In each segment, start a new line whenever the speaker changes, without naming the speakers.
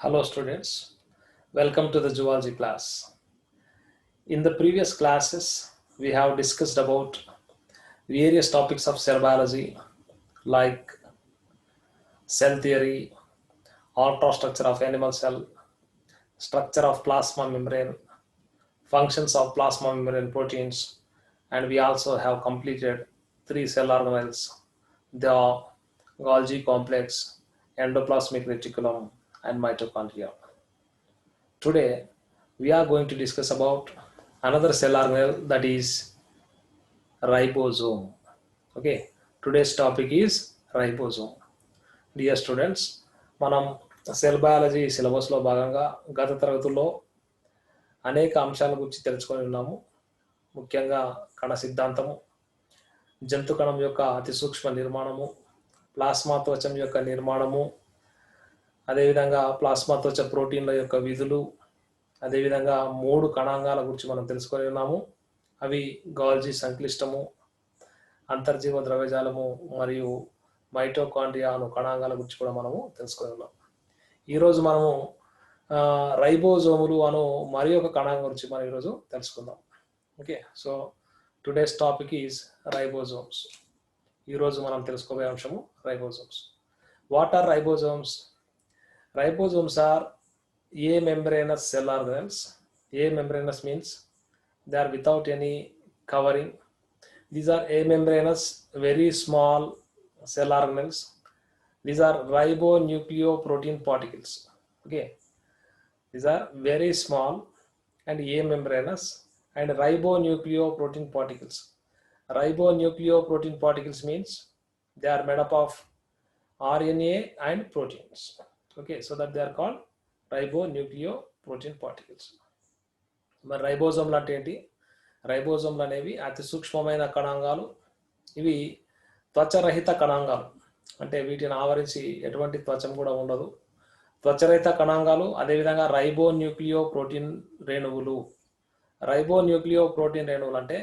Hello students, welcome to the zoology class. In the previous classes, we have discussed about various topics of cell biology like cell theory, ultrastructure of animal cell, structure of plasma membrane, functions of plasma membrane proteins, and we also have completed three cell organelles, the Golgi complex, endoplasmic reticulum, and mitochondria. Today, we are going to discuss about another cell organelle, that is ribosome. Okay, today's topic is ribosome. Dear students, మనం cell biology సిలబస్లో భాగంగా గత తరగతుల్లో అనేక అంశాల గురించి తెలుసుకొని ఉన్నాము. ముఖ్యంగా కణ సిద్ధాంతము, జంతు కణం యొక్క అతి సూక్ష్మ నిర్మాణము, ప్లాస్మా త్వచం యొక్క నిర్మాణము, అదేవిధంగా ప్లాస్మా త్వచ ప్రోటీన్ల యొక్క విధులు, అదేవిధంగా మూడు కణాంగాల గురించి మనం తెలుసుకొని ఉన్నాము. అవి గాల్జీ సంక్లిష్టము, అంతర్జీవ ద్రవ్యజాలము మరియు మైటోకాండ్రియా అను కణాంగాల గురించి కూడా మనము తెలుసుకొని ఉన్నాం. ఈరోజు మనము రైబోజోములు అను మరి ఒక కణాంగం గురించి మనం ఈరోజు తెలుసుకుందాం. Okay, so today's topic is ribosomes. ఈరోజు మనం తెలుసుకోబోయే అంశము ribosomes. What are ribosomes? Ribosomes are amembranous cell organelles. Amembranous means they are without any covering. These are amembranous, very small cell organelles. These are ribonucleoprotein particles. Okay, these are very small and amembranous and ribonucleoprotein particles. Ribonucleoprotein particles means they are made up of RNA and proteins. Okay, so that they are called ribonucleoprotein particles. మరి రైబోజోమ్లు అంటే ఏంటి? రైబోజోమ్లు అనేవి అతి సూక్ష్మమైన కణాంగాలు. ఇవి త్వచరహిత కణాంగాలు, అంటే వీటిని ఆవరించి ఎటువంటి త్వచం కూడా ఉండదు. త్వచరహిత కణాంగాలు, అదేవిధంగా రైబోన్యూక్లియోప్రోటీన్ రేణువులు. రైబోన్యూక్లియోప్రోటీన్ రేణువులు అంటే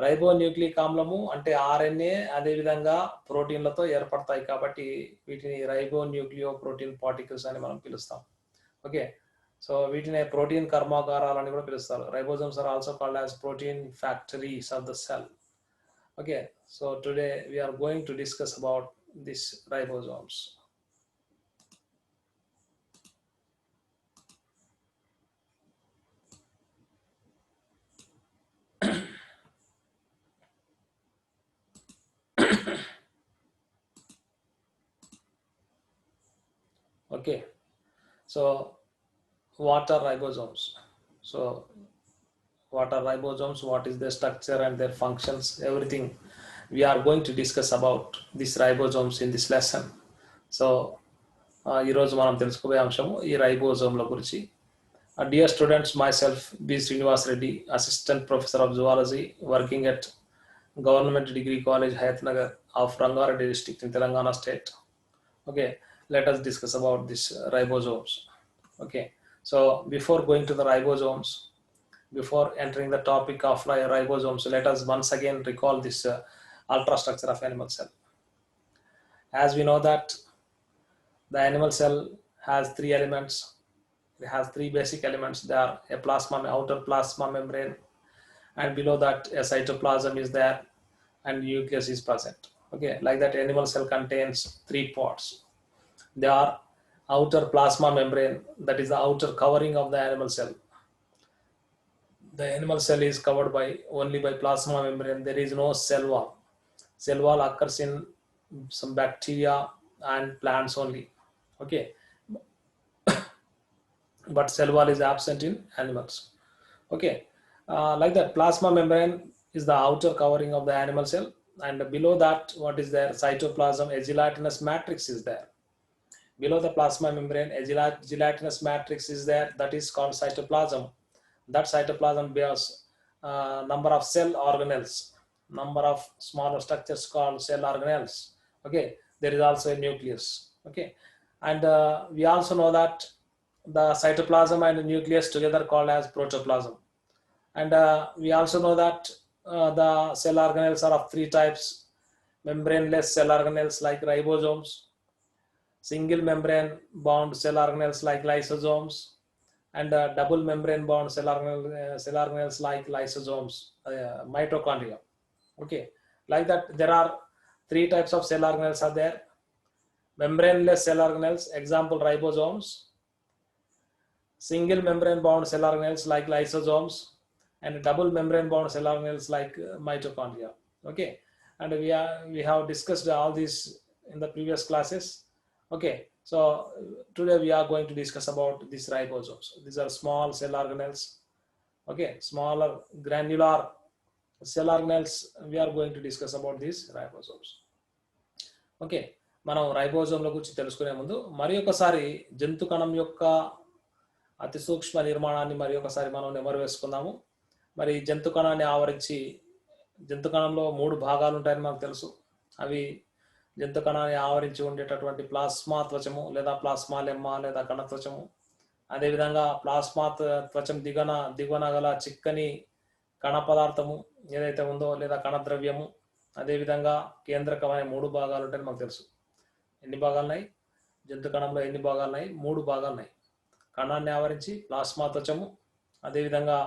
రైబోన్యూక్లిక్ ఆమ్లము అంటే ఆర్ఎన్ఏ, అదేవిధంగా ప్రోటీన్లతో ఏర్పడతాయి కాబట్టి వీటిని రైబోన్యూక్లియోప్రోటీన్ పార్టికల్స్ అని మనం పిలుస్తాం. ఓకే, సో వీటిని ప్రోటీన్ కర్మాగారాలు అని కూడా పిలుస్తారు. Ribosomes are also called as protein factories of the cell. Okay, so today we are going to discuss about this ribosomes. Okay, so what are ribosomes? So what are ribosomes, what is their structure and their functions, everything we are going to discuss about these ribosomes in this lesson. So ఈరోజు మనం తెలుసుకోబోయే అంశము ఈ రైబోజోమ్ల గురించి. Dear students, myself B. Srinivas Reddy, assistant professor of zoology working at Government Degree College Hayatnagar of Rangareddy district in Telangana state. Okay, let us discuss about this ribosomes. Okay, so before going to the ribosomes, before entering the topic of ribosomes, let us once again recall this ultrastructure of animal cell. As we know that the animal cell has three elements. It has three basic elements. They are a plasma, outer plasma membrane, and below that a cytoplasm is there and nucleus is present. Okay, like that animal cell contains three parts. They are outer plasma membrane, that is the outer covering of the animal cell. The animal cell is covered by only by plasma membrane. There is no cell wall. Cell wall occurs in some bacteria and plants only. Okay, but cell wall is absent in animals. Okay, like that plasma membrane is the outer covering of the animal cell, and below that what is there? Cytoplasm, a gelatinous matrix is there. Below the plasma membrane, a gelatinous matrix is there, that is called cytoplasm. That cytoplasm bears number of cell organelles, number of smaller structures called cell organelles. Okay, there is also a nucleus. Okay, and we also know that the cytoplasm and the nucleus together called as protoplasm. And we also know that the cell organelles are of three types: membraneless cell organelles like ribosomes, single membrane bound cell organelles like lysosomes, and double membrane bound cell organelles like lysosomes, mitochondria. Okay, like that there are three types of cell organelles are there. Membraneless cell organelles, example ribosomes, single membrane bound cell organelles like lysosomes, and double membrane bound cell organelles like mitochondria. Okay, and we have discussed all these in the previous classes. Okay, so today we are going to discuss about these ribosomes. These are small cell organelles. Okay, smaller granular cell organelles. We are going to discuss about these ribosomes. Okay, మనం రైబోజోమ్ల గురించి తెలుసుకునే ముందు మరి ఒకసారి జంతు కణం యొక్క అతి సూక్ష్మ నిర్మాణాన్ని మరి ఒకసారి మనం నెమరు వేసుకుందాము. మరి జంతు కణాన్ని ఆవరించి, జంతు కణంలో 3 భాగాలు ఉంటాయని మనకు తెలుసు. అవి జంతు కణాన్ని ఆవరించి ఉండేటటువంటి ప్లాస్మా త్వచము లేదా ప్లాస్మా లెమ్మ లేదా కణ త్వచము, అదేవిధంగా ప్లాస్మా త్వచం దిగువన గల చిక్కని కణ పదార్థము ఏదైతే ఉందో లేదా కణ ద్రవ్యము, అదేవిధంగా కేంద్రకమైన 3 భాగాలు ఉంటాయని మనకు తెలుసు. ఎన్ని భాగాలు ఉన్నాయి? జంతు కణంలో ఎన్ని భాగాలు ఉన్నాయి? 3 భాగాలు ఉన్నాయి. కణాన్ని ఆవరించి ప్లాస్మా త్వచము, అదేవిధంగా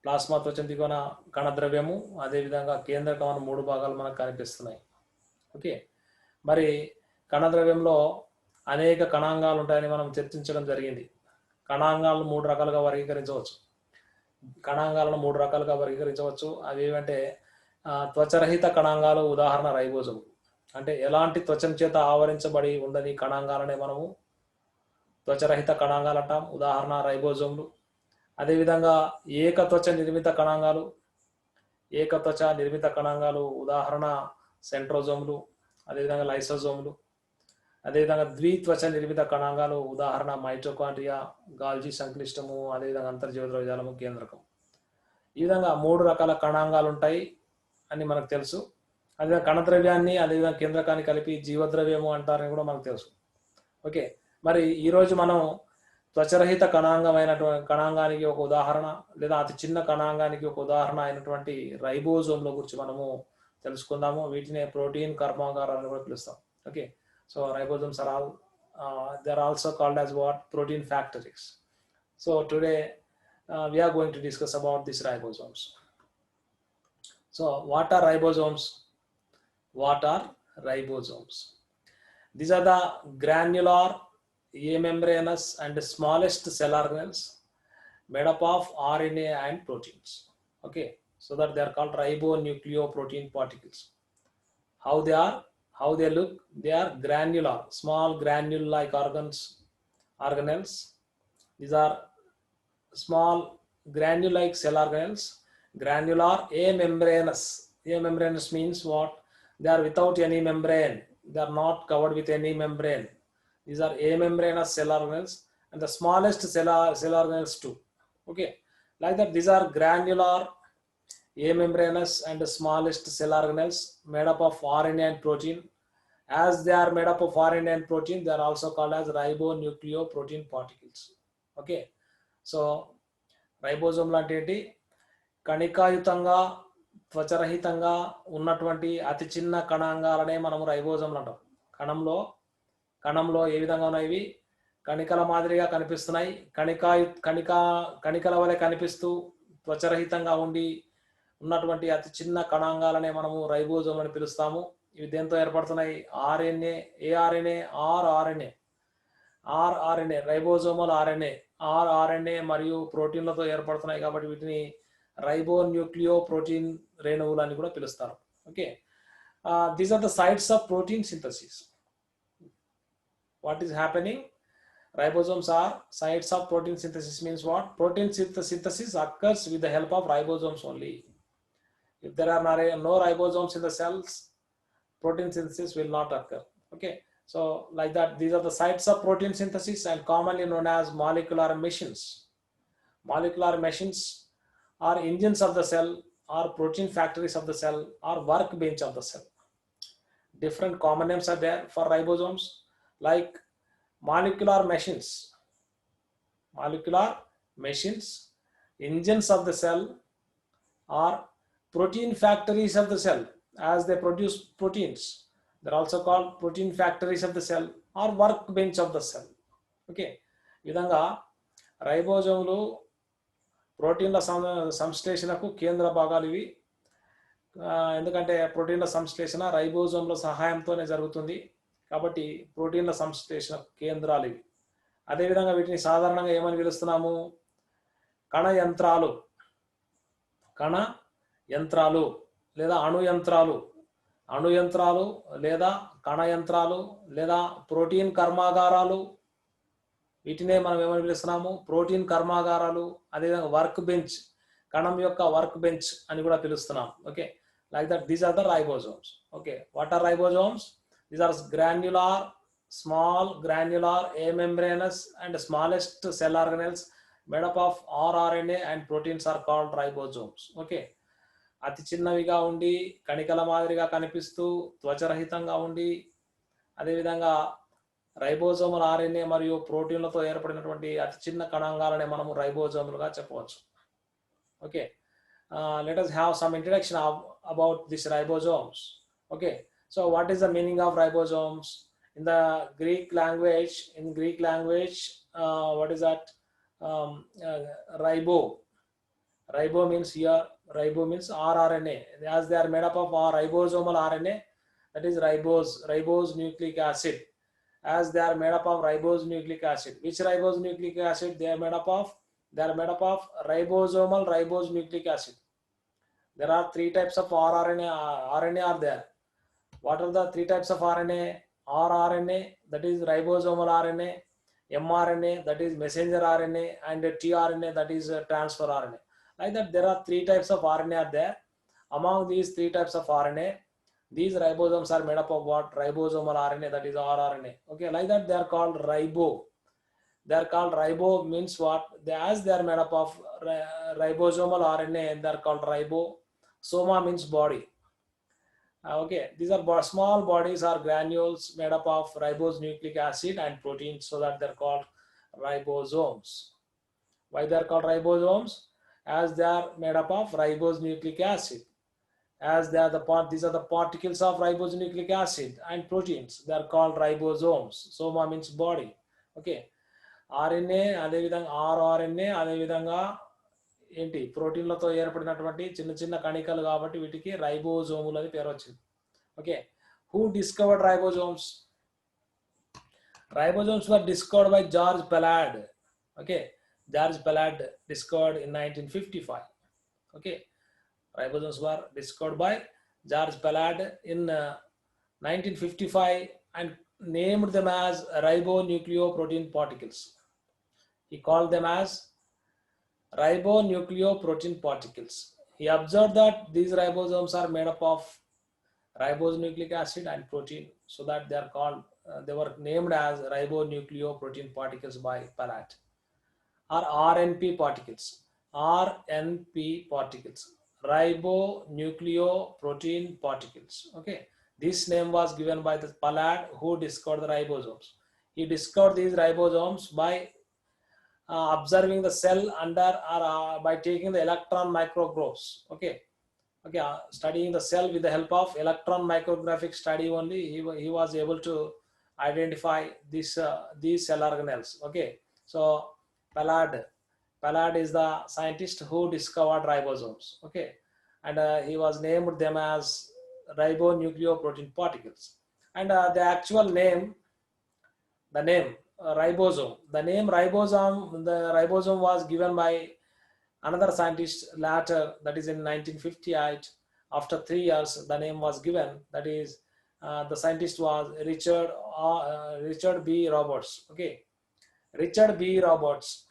ప్లాస్మా త్వచం దిగువన కణ ద్రవ్యము, అదేవిధంగా కేంద్రకమైన 3 భాగాలు మనకు కనిపిస్తున్నాయి. ఓకే, మరి కణ ద్రవ్యంలో అనేక కణాంగాలు ఉంటాయని మనం చర్చించడం జరిగింది. కణాంగాలను 3 రకాలుగా వర్గీకరించవచ్చు. అవి ఏమంటే త్వచరహిత కణాంగాలు, ఉదాహరణ రైబోజోమ్. అంటే ఎలాంటి త్వచం చేత ఆవరించబడి ఉండని కణాంగాలనే మనము త్వచరహిత కణాంగాలు అంటాం, ఉదాహరణ రైబోజోమ్లు. అదేవిధంగా ఏకత్వచ నిర్మిత కణాంగాలు, ఉదాహరణ సెంట్రోజోమ్లు, అదేవిధంగా లైసోజోమ్లు. అదేవిధంగా ద్విత్వచ నిర్మిత కణాంగాలు, ఉదాహరణ మైటోకాండ్రియా, గాల్జీ సంక్లిష్టము, అదేవిధంగా అంతర్జీవ ద్రవ్యజాలము, కేంద్రకం. ఈ విధంగా 3 రకాల కణాంగాలు ఉంటాయి అని మనకు తెలుసు. అదే కణద్రవ్యాన్ని అదేవిధంగా కేంద్రకాన్ని కలిపి జీవద్రవ్యము అంటారని కూడా మనకు తెలుసు. ఓకే, మరి ఈరోజు మనం త్వచరహిత కణాంగానికి ఒక ఉదాహరణ లేదా అతి చిన్న కణాంగానికి ఒక ఉదాహరణ అయినటువంటి రైబోజోమ్ల గురించి మనము తెలుసుకుందాము. వీటిని ప్రోటీన్ కర్మాగారాలను కూడా పిలుస్తాం. Okay, so ribosomes are all they are also called as what? Protein factories. So today we are going to discuss about these ribosomes. So what are ribosomes? These are the granular, amembranous and smallest cell organelles made up of RNA and proteins. Okay, so that they are called ribonucleoprotein particles. How they look? They are granular, small granule-like organelles. These are small granule-like cell organelles. Granular, amembranous. Amembranous means what? They are without any membrane. They are not covered with any membrane. These are amembranous cell organelles, and the smallest cell organelles too. Okay, like that. These are granular, amembranous and the smallest cell organelles made up of RNA and protein. As they are made up of RNA and protein, they are also called as ribonucleoprotein particles. Okay, so రైబోజోమ్లు అంటే ఏంటి? కణికాయుతంగా త్వచరహితంగా ఉన్నటువంటి అతి చిన్న కణాంగాలనే మనము రైబోజోమ్లు అంటాం. కణంలో ఏ విధంగా ఉన్నాయి? ఇవి కణికల మాదిరిగా కనిపిస్తున్నాయి. కణికల వలె కనిపిస్తూ త్వచరహితంగా ఉండి ఉన్నటువంటి అతి చిన్న కణాంగాలనే మనము రైబోజోమ్ అని పిలుస్తాము. ఇవి దేంతో ఏర్పడుతున్నాయి? ఆర్ఎన్ఏ, ఆర్ఆర్ఎన్ఏ, రైబోజోమల్ ఆర్ఆర్ఎన్ఏ మరియు ప్రోటీన్లతో ఏర్పడుతున్నాయి. కాబట్టి వీటిని రైబోన్యూక్లియోప్రోటీన్ రేణువులు అని కూడా పిలుస్తారు. Okay, these are the sites of protein synthesis. What is happening? Ribosomes are sites of protein synthesis. Means what? Protein synthesis occurs with the help of ribosomes only. If there are no ribosomes in the cells, protein synthesis will not occur. Okay, so like that, these are the sites of protein synthesis and commonly known as molecular machines. Molecular machines are engines of the cell, or protein factories of the cell, or workbench of the cell. Different common names are there for ribosomes, like molecular machines, engines of the cell, or protein factories of the cell. As they produce proteins, they're also called protein factories of the cell, or work bench of the cell. Okay, ఈ విధంగా రైబోజోములు ప్రోటీన్ల సంశ్లేషణకు కేంద్ర భాగాలు ఇవి. ఎందుకంటే ప్రోటీన్ల సంశ్లేషణ రైబోజోమ్ల సహాయంతోనే జరుగుతుంది కాబట్టి ప్రోటీన్ల సంశ్లేషణ కేంద్రాలు ఇవి. అదేవిధంగా వీటిని సాధారణంగా ఏమని పిలుస్తున్నాము? కణ యంత్రాలు, కణ యంత్రాలు లేదా అణు యంత్రాలు, అణు యంత్రాలు లేదా కణ యంత్రాలు లేదా ప్రోటీన్ కర్మాగారాలు, వీటినే మనం ఏమని పిలుస్తున్నాము? ప్రోటీన్ కర్మాగారాలు. అదేవిధంగా వర్క్ బెంచ్, కణం యొక్క వర్క్ బెంచ్ అని కూడా పిలుస్తున్నాం. Okay, like that these are the ribosomes. Okay, what are ribosomes? These are granular, small, granular, amembranous and smallest cell organelles made up of rRNA and proteins are called ribosomes. Okay, అతి చిన్నవిగా ఉండి కణికల మాదిరిగా కనిపిస్తూ త్వచరహితంగా ఉండి అదేవిధంగా ribosomal RNA మరియు ప్రోటీన్లతో ఏర్పడినటువంటి అతి చిన్న కణాంగాలనే మనము రైబోజోములుగా చెప్పవచ్చు. Okay, let us have some introduction about these ribosomes. Okay, so what is the meaning of ribosomes? In the Greek language, what is that? Ribo means here, ribo means rRNA. As they are made up of ribosomal RNA, that is ribose nucleic acid. As they are made up of ribose nucleic acid. Which ribose nucleic acid they are made up of? They are made up of ribosomal ribose nucleic acid. There are 3 types of rRNA are there. What are the 3 types of RNA? rRNA, that is ribosomal RNA, mRNA, that is messenger RNA, and tRNA, that is transfer RNA. Like that, there are 3 types of RNA are there. Among these 3 types of RNA, these ribosomes are made up of what? Ribosomal RNA, that is rRNA. Okay, like that they are called ribo. They are called ribo means what? As they are made up of ribosomal RNA, they are called ribo. Soma means body. Okay, these are small bodies or granules made up of ribose nucleic acid and proteins, so that they are called ribosomes. Why they are called ribosomes? As they are made up of ribose nucleic acid. As they are these are the particles of ribose nucleic acid and proteins. They are called ribosomes. Soma means body. Okay, RNA అదేవిధంగా rRNA అదేవిధంగా ఏంటి ప్రోటీన్లతో ఏర్పడినటువంటి చిన్న చిన్న కణికలు కాబట్టి వీటికి రైబోజోములు అని పేరు వచ్చింది. Okay, who discovered ribosomes? Ribosomes were discovered by George Palade. Okay, George Palade discovered in 1955. Okay, ribosomes were discovered by George Palade in 1955 and named them as ribonucleoprotein particles. He called them as ribonucleoprotein particles. He observed that these ribosomes are made up of ribose nucleic acid and protein, so that they are called they were named as ribonucleoprotein particles by Palade. Or RNP particles. RNP particles, ribonucleoprotein particles. Okay, this name was given by the Palade, who discovered the ribosomes. He discovered these ribosomes by observing the cell under or by taking the electron microscopes. Okay, studying the cell with the help of electron micrographic study only, he was able to identify these cell organelles. Okay, so Palade is the scientist who discovered ribosomes. Okay, and he was named them as ribonucleoprotein particles. And the actual name, the name ribosome, the ribosome was given by another scientist later, that is in 1958. After 3 years, the name was given. That is, the scientist was Richard B. Roberts. Okay, Richard B. Roberts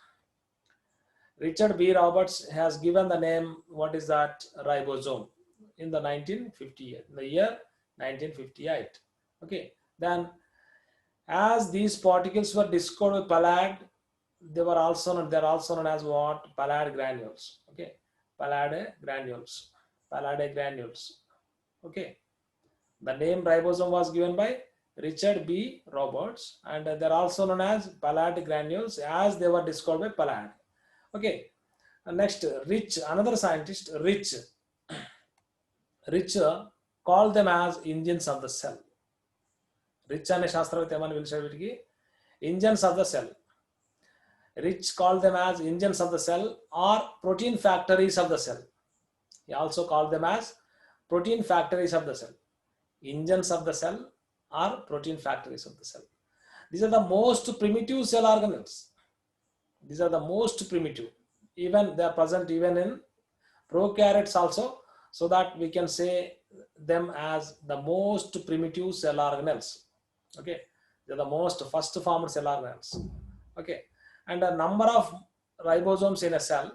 has given the name, what is that, ribosome, in the 1958, in the year 1958. Okay, then as these particles were discovered by Palade, they are also known as what? Palade granules. Okay, Palade granules. Okay, the name ribosome was given by Richard B. Roberts, and they are also known as Palade granules as they were discovered by Palade. Okay, next, another scientist, Rich called them as engines of the cell. Rich అనే శాస్త్రవేత్త ఏమని పిలిచాడు వీటికి? Engines of the cell. Rich called them as engines of the cell or protein factories of the cell. He also called them as protein factories of the cell. Engines of the cell or protein factories of the cell. These are the most primitive cell organelles. These are the most primitive. Even they are present even in prokaryotes also, so that we can say them as the most primitive cell organelles. Okay, they are the most first formed cell organelles. Okay, and the number of ribosomes in a cell,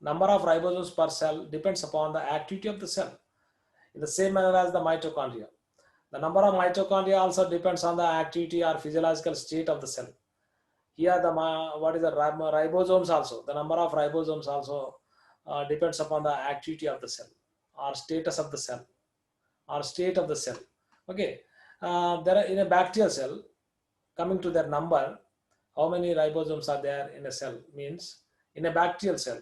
number of ribosomes per cell depends upon the activity of the cell, in the same manner as the mitochondria. The number of mitochondria also depends on the activity or physiological state of the cell. Here the what is the ribosomes also, the number of ribosomes also depends upon the activity of the cell or status of the cell or state of the cell. Okay, there are in a bacterial cell, coming to their number, how many ribosomes are there in a cell means, in a bacterial cell,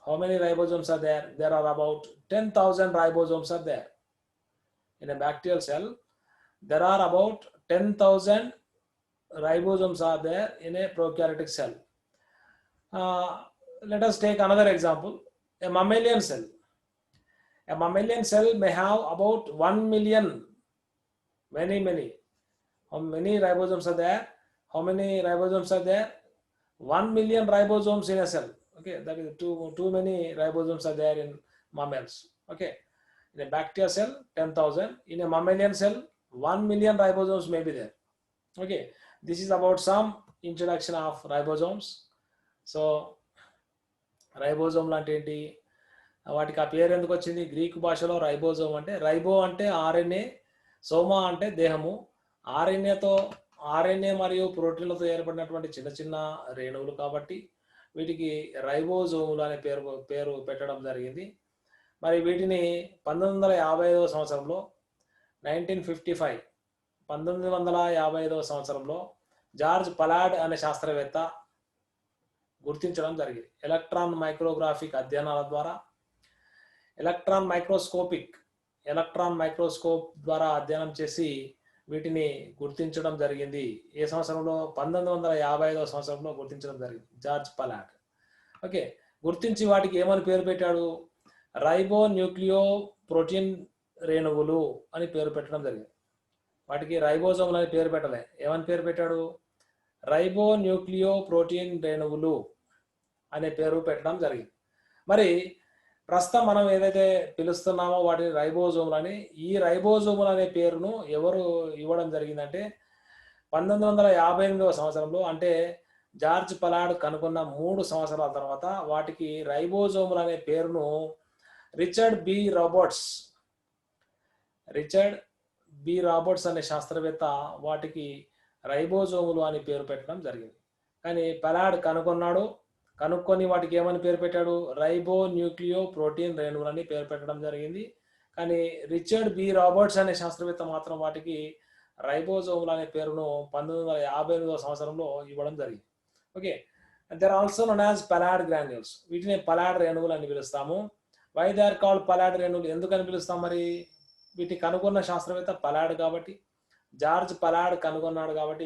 how many ribosomes are there? There are about 10,000 ribosomes are there. In a bacterial cell, there are about 10,000 ribosomes are there in a prokaryotic cell. Let us take another example, a mammalian cell. A mammalian cell may have about 1 million, many. How many ribosomes are there? How many ribosomes are there? 1 million ribosomes in a cell. Okay, that is too many ribosomes are there in mammals. Okay, in a bacterial cell 10,000, in a mammalian cell 1 million ribosomes may be there. Okay, this is about some introduction of ribosomes. So రైబోజోమ్లు అంటే ఏంటి, వాటికి ఆ పేరు ఎందుకు వచ్చింది? Greek భాషలో ribosome అంటే, రైబో అంటే ఆర్ఎన్ఏ, సోమా అంటే దేహము. ఆర్ఎన్ఏ మరియు ప్రోటీన్లతో ఏర్పడినటువంటి చిన్న చిన్న రేణువులు కాబట్టి వీటికి రైబోజోములు అనే పేరు పెట్టడం జరిగింది. మరి వీటిని 1955 సంవత్సరంలో 1955 సంవత్సరంలో జార్జ్ పలాడ్ అనే శాస్త్రవేత్త గుర్తించడం జరిగింది. ఎలక్ట్రాన్ మైక్రోగ్రాఫిక్ అధ్యయనాల ద్వారా, ఎలక్ట్రాన్ మైక్రోస్కోప్ ద్వారా అధ్యయనం చేసి వీటిని గుర్తించడం జరిగింది. ఏ సంవత్సరంలో? 1955 సంవత్సరంలో గుర్తించడం జరిగింది జార్జ్ పలాడ్. ఓకే, గుర్తించి వాటికి ఏమని పేరు పెట్టాడు? రైబో న్యూక్లియో ప్రోటీన్ రేణువులు అని పేరు పెట్టడం జరిగింది. వాటికి రైబోజోములు అని పేరు పెట్టలే, ఏమని పేరు పెట్టాడు? రైబో న్యూక్లియో ప్రోటీన్ రేణువులు అనే పేరు పెట్టడం జరిగింది. మరి ప్రస్తుతం మనం ఏదైతే పిలుస్తున్నామో వాటిని రైబోజోములు అని, ఈ రైబోజోములు అనే పేరును ఎవరు ఇవ్వడం జరిగిందంటే 1958 సంవత్సరంలో, అంటే జార్జ్ పలాడ్ కనుగొన్న 3 సంవత్సరాల తర్వాత వాటికి రైబోజోములు అనే పేరును రిచర్డ్ బి రాబర్ట్స్ అనే శాస్త్రవేత్త వాటికి రైబోజోములు అని పేరు పెట్టడం జరిగింది. కానీ పలాడ్ కనుక్కొని వాటికి ఏమని పేరు పెట్టాడు? రైబో న్యూక్లియో ప్రోటీన్ రేణువులు అని పేరు పెట్టడం జరిగింది. కానీ రిచర్డ్ బి రాబర్ట్స్ అనే శాస్త్రవేత్త మాత్రం వాటికి రైబోజోములు అనే పేరును 1958 సంవత్సరంలో ఇవ్వడం జరిగింది. Okay, they're also known as Palade granules. వీటిని పలాడ్ రేణువులు అని పిలుస్తాము. Why they are called Palade రేణువులు ఎందుకని పిలుస్తాం? మరి వీటిని కనుగొన్న శాస్త్రవేత్త పలాడ్ కాబట్టి, జార్జ్ పలాడ్ కనుగొన్నాడు కాబట్టి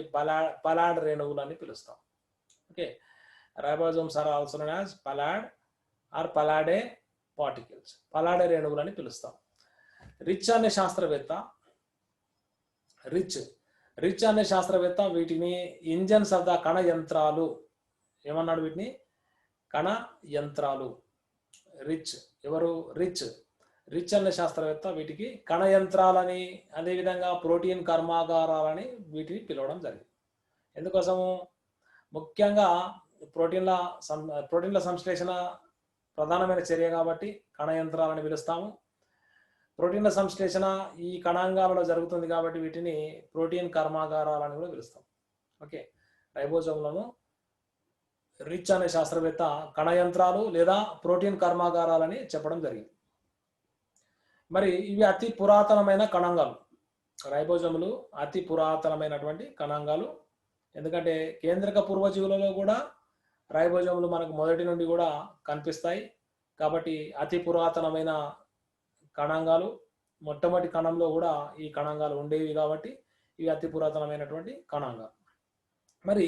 పలాడ్ రేణువులు అని పిలుస్తాం. Okay, ribosomes are also known as Palade or Palade particles, Palade రేణువులు అని పిలుస్తాం. రిచ్ అనే శాస్త్రవేత్త వీటిని ఇంజన్స్ ఆఫ్ ద కణ యంత్రాలు ఏమన్నాడు? వీటిని కణ యంత్రాలు. రిచ్ అనే శాస్త్రవేత్త వీటికి కణ యంత్రాలని, అదేవిధంగా ప్రోటీన్ కర్మాగారాలని వీటిని పిలవడం జరిగింది. ఎందుకోసము? ముఖ్యంగా ప్రోటీన్ల సంశ్లేషణ ప్రధానమైన చర్య కాబట్టి కణ యంత్రాలని పిలుస్తాము. ప్రోటీన్ల సంశ్లేషణ ఈ కణాంగాలలో జరుగుతుంది కాబట్టి వీటిని ప్రోటీన్ కర్మాగారాలని కూడా పిలుస్తాం. ఓకే, రైబోజోములను రిచ్ అనే శాస్త్రవేత్త కణ యంత్రాలు లేదా ప్రోటీన్ కర్మాగారాలని చెప్పడం జరిగింది. మరి ఇవి అతి పురాతనమైన కణాంగాలు. రైబోజోములు అతి పురాతనమైనటువంటి కణాంగాలు. ఎందుకంటే కేంద్రక పూర్వజీవులలో కూడా రైబోజోములు మనకు మొదటి నుండి కూడా కనిపిస్తాయి. కాబట్టి అతి పురాతనమైన కణాంగాలు, మొట్టమొదటి కణంలో కూడా ఈ కణాంగాలు ఉండేవి కాబట్టి ఇవి అతి పురాతనమైనటువంటి కణంగా. మరి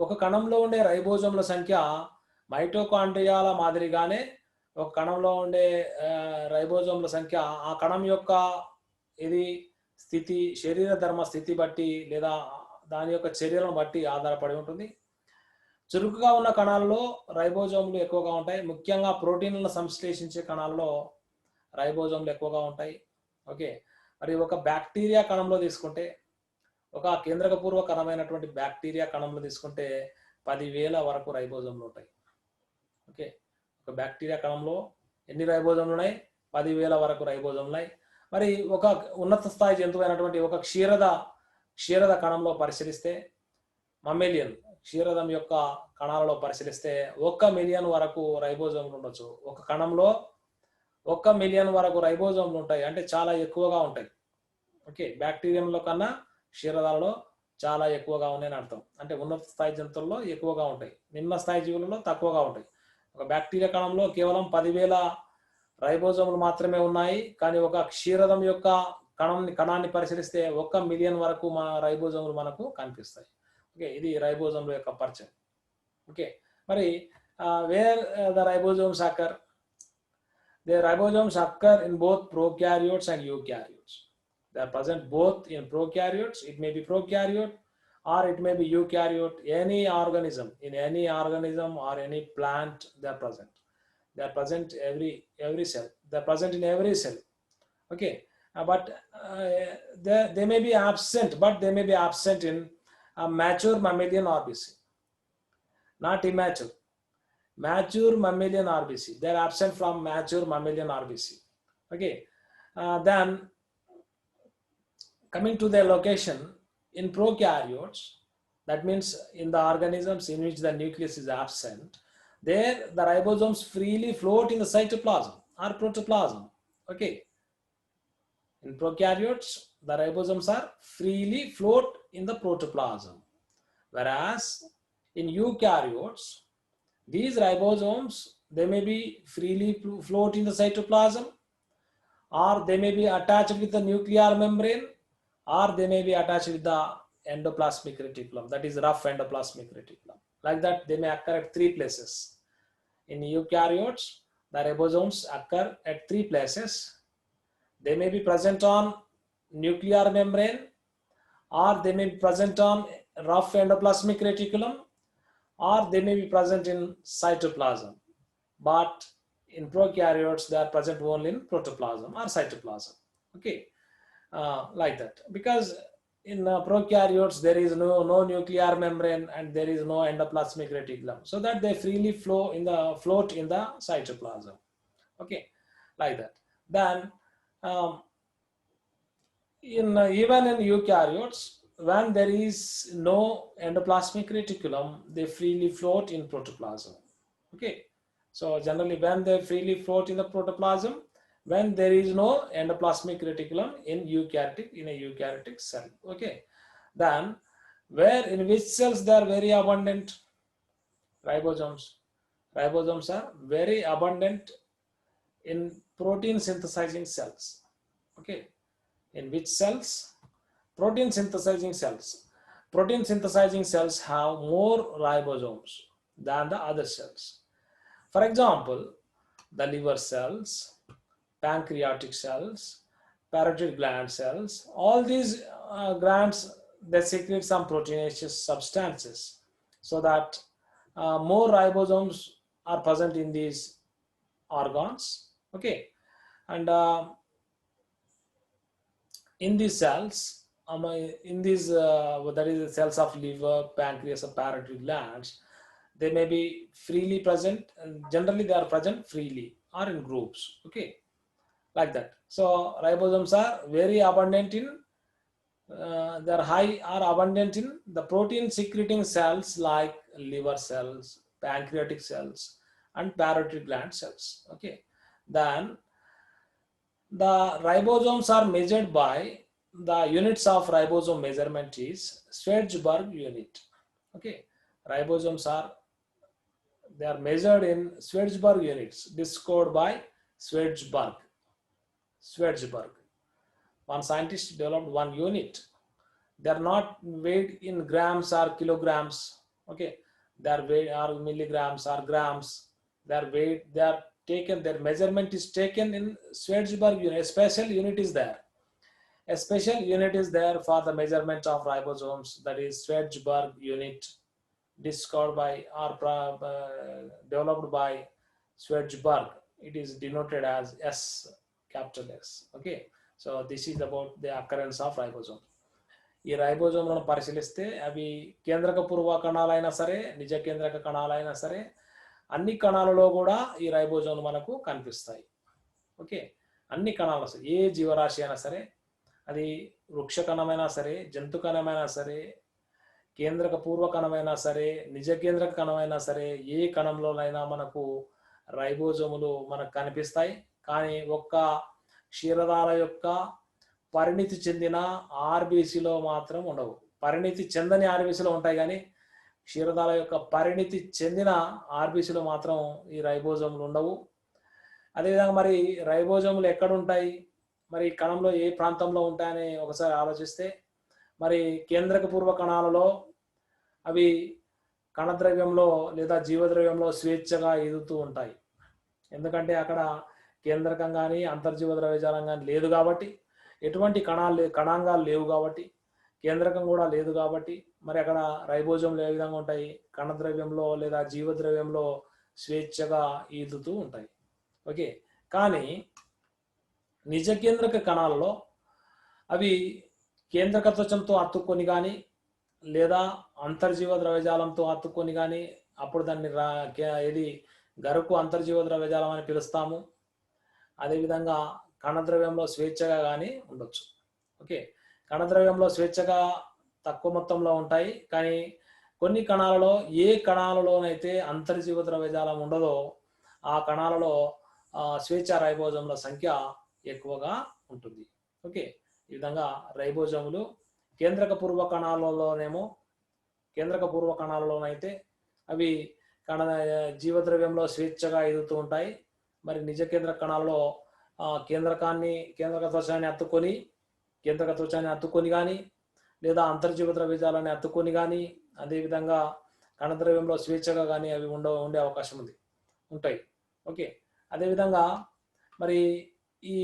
ఒక కణంలో ఉండే రైబోజోమ్ల సంఖ్య మైటోకాండ్రియాల మాదిరిగానే ఒక కణంలో ఉండే రైబోజోమ్ల సంఖ్య ఆ కణం యొక్క ఇది స్థితి, శరీర ధర్మ స్థితి బట్టి లేదా దాని యొక్క చర్యలను బట్టి ఆధారపడి ఉంటుంది. చురుకుగా ఉన్న కణాల్లో రైబోజోమ్లు ఎక్కువగా ఉంటాయి. ముఖ్యంగా ప్రోటీన్లను సంశ్లేషించే కణాల్లో రైబోజోమ్లు ఎక్కువగా ఉంటాయి. ఓకే, మరి ఒక బ్యాక్టీరియా కణంలో తీసుకుంటే, ఒక కేంద్రకపూర్వ కణమైనటువంటి బ్యాక్టీరియా కణంలో తీసుకుంటే 10,000 వరకు రైబోజోమ్లు ఉంటాయి. ఓకే, ఒక బ్యాక్టీరియా కణంలో ఎన్ని రైబోజోమ్లు ఉన్నాయి? 10,000 వరకు రైబోజోమ్లు ఉన్నాయి. మరి ఒక ఉన్నత స్థాయి జంతువు అయినటువంటి ఒక క్షీరద కణంలో పరిశీలిస్తే, మమ్మేలియన్ క్షీరదం యొక్క కణాలలో పరిశీలిస్తే 1 మిలియన్ వరకు రైబోజోమ్లు ఉండొచ్చు. ఒక కణంలో 1 మిలియన్ వరకు రైబోజోమ్లు ఉంటాయి, అంటే చాలా ఎక్కువగా ఉంటాయి. ఓకే, బ్యాక్టీరియంలో కన్నా క్షీరదాలలో చాలా ఎక్కువగా ఉన్నాయని అర్థం. అంటే ఉన్నత స్థాయి జంతువుల్లో ఎక్కువగా ఉంటాయి, నిమ్న స్థాయి జీవులలో తక్కువగా ఉంటాయి. ఒక బ్యాక్టీరియా కణంలో కేవలం 10,000 రైబోజోమ్లు మాత్రమే ఉన్నాయి. కానీ ఒక క్షీరదం యొక్క కణాన్ని పరిశీలిస్తే 1 మిలియన్ వరకు రైబోజోమ్లు మనకు కనిపిస్తాయి. ఓకే, ఇది రైబోజోమ్ల యొక్క పరిచయం. ఓకే, మరి where the ribosomes occur? The ribosomes occur in both prokaryotes and eukaryotes. They are present both in prokaryotes. It may be prokaryote or it may be eukaryote. Any organism, in any organism or any plant, they are present. They are present every cell. They are present in every cell. Okay, but they may be absent. But they may be absent in a mature mammalian RBC, not immature. Mature mammalian RBC. They are absent from mature mammalian RBC. Okay. Then coming to their location in prokaryotes, that means in the organisms in which the nucleus is absent, there the ribosomes freely float in the cytoplasm or protoplasm. Okay. In prokaryotes, the ribosomes are freely float in the protoplasm, whereas in eukaryotes, these ribosomes, they may be freely float in the cytoplasm, or they may be attached with the nuclear membrane, or they may be attached with the endoplasmic reticulum, that is rough endoplasmic reticulum. Like that, they may occur at 3 places. In eukaryotes, the ribosomes occur at 3 places. They may be present on nuclear membrane, or they may be present on rough endoplasmic reticulum, or they may be present in cytoplasm. But in prokaryotes, they are present only in protoplasm or cytoplasm. Okay, like that. Because in prokaryotes, there is no nuclear membrane and there is no endoplasmic reticulum, so that they freely float in the cytoplasm. Okay, like that. Then even in eukaryotes, when there is no endoplasmic reticulum, they freely float in protoplasm. Okay, so generally when they freely float in the protoplasm, when there is no endoplasmic reticulum in a eukaryotic cell. Okay, then in which cells they are very abundant? Ribosomes are very abundant in protein synthesizing cells. Okay, in which cells? Protein synthesizing cells. Protein synthesizing cells have more ribosomes than the other cells. For example, the liver cells, pancreatic cells, parotid gland cells, all these glands, they secrete some proteinaceous substances, so that more ribosomes are present in these organs. Okay, and in these cells, in these that is the cells of liver, pancreas, or parotid glands, they may be freely present, and generally they are present freely or in groups. Okay, like that. So ribosomes are very abundant in they are high or abundant in the protein secreting cells like liver cells, pancreatic cells, and parotid gland cells. Okay, then the ribosomes are measured by the units of ribosome measurement is Schwarzschild unit. Okay, ribosomes they are measured in Schwarzschild units, discovered by Schwarzschild. One scientist developed one unit They are not weighed in grams or kilograms. Okay, they are weighed or milligrams or grams. They are weighed. They are taken. Their measurement is taken in Schwarzschild unit. A special unit is there. A special unit is there for the measurement of ribosomes. That is Schwarzschild unit, discovered by or developed by Schwarzschild. It is denoted as S, capital S. Okay, so this is about the occurrence of ribosome. ఈ రైబోజోమ్లను పరిశీలిస్తే అవి కేంద్రక పూర్వ కణాలైనా సరే, నిజ కేంద్రక కణాలైనా సరే, అన్ని కణాలలో కూడా ఈ రైబోజోమ్లు మనకు కనిపిస్తాయి. ఓకే, అన్ని కణాలు, ఏ జీవరాశి అయినా సరే, అది వృక్ష కణమైనా సరే, జంతు కణమైనా సరే, కేంద్రక పూర్వ కణమైనా సరే, నిజ కేంద్రక కణమైనా సరే, ఏ కణంలోనైనా మనకు రైబోజోములు మనకు కనిపిస్తాయి. కానీ ఒక్క క్షీరదాల యొక్క పరిణితి చెందిన ఆర్బీసీలో మాత్రం ఉండవు. పరిణితి చెందని ఆర్బీసీలో ఉంటాయి, కానీ క్షీరదాల యొక్క పరిణితి చెందిన ఆర్బీసీలో మాత్రం ఈ రైబోజోములు ఉండవు. అదేవిధంగా మరి రైబోజోములు ఎక్కడ ఉంటాయి, మరి కణంలో ఏ ప్రాంతంలో ఉంటాయని ఒకసారి ఆలోచిస్తే, మరి కేంద్రక పూర్వ కణాలలో అవి కణద్రవ్యంలో లేదా జీవద్రవ్యంలో స్వేచ్ఛగా ఎదుగుతూ ఉంటాయి. ఎందుకంటే అక్కడ కేంద్రకం కానీ అంతర్జీవ ద్రవ్యజాలం కానీ లేదు కాబట్టి, ఎటువంటి కణాంగాలు లేవు కాబట్టి, కేంద్రకం కూడా లేదు కాబట్టి, మరి అక్కడ రైబోజోమ్లు ఏ విధంగా ఉంటాయి, కణద్రవ్యంలో లేదా జీవద్రవ్యంలో స్వేచ్ఛగా ఈదుతూ ఉంటాయి. ఓకే, కానీ నిజ కేంద్రక కణాలలో అవి కేంద్రక త్వచంతో అతుక్కొని కానీ లేదా అంతర్జీవ ద్రవ్యజాలంతో అతుక్కొని కానీ, అప్పుడు దాన్ని ఏది గరుకు అంతర్జీవ ద్రవ్యజాలం అని పిలుస్తాము. అదేవిధంగా కణద్రవ్యంలో స్వేచ్ఛగా కానీ ఉండొచ్చు. ఓకే, కణద్రవ్యంలో స్వేచ్ఛగా తక్కువ మొత్తంలో ఉంటాయి, కానీ కొన్ని కణాలలో, ఏ కణాలలోనైతే అంతర్జీవ ద్రవ్యజాలం ఉండదో ఆ కణాలలో స్వేచ్ఛ రైబోజోమ్ల సంఖ్య ఎక్కువగా ఉంటుంది. ఓకే, ఈ విధంగా రైబోజోములు కేంద్రక పూర్వ కణాలలోనైతే అవి జీవద్రవ్యంలో స్వేచ్ఛగా ఎదుగుతూ ఉంటాయి. మరి నిజ కేంద్రక కణాలలో కేంద్రక త్వచాన్ని అత్తుకొని కానీ లేదా అంతర్జీవ ద్రవ్యజాలాన్ని అత్తుకొని కానీ, అదేవిధంగా కణద్రవ్యంలో స్వేచ్ఛగా కానీ అవి ఉండే అవకాశం ఉంటాయి. ఓకే, అదేవిధంగా మరి ఈ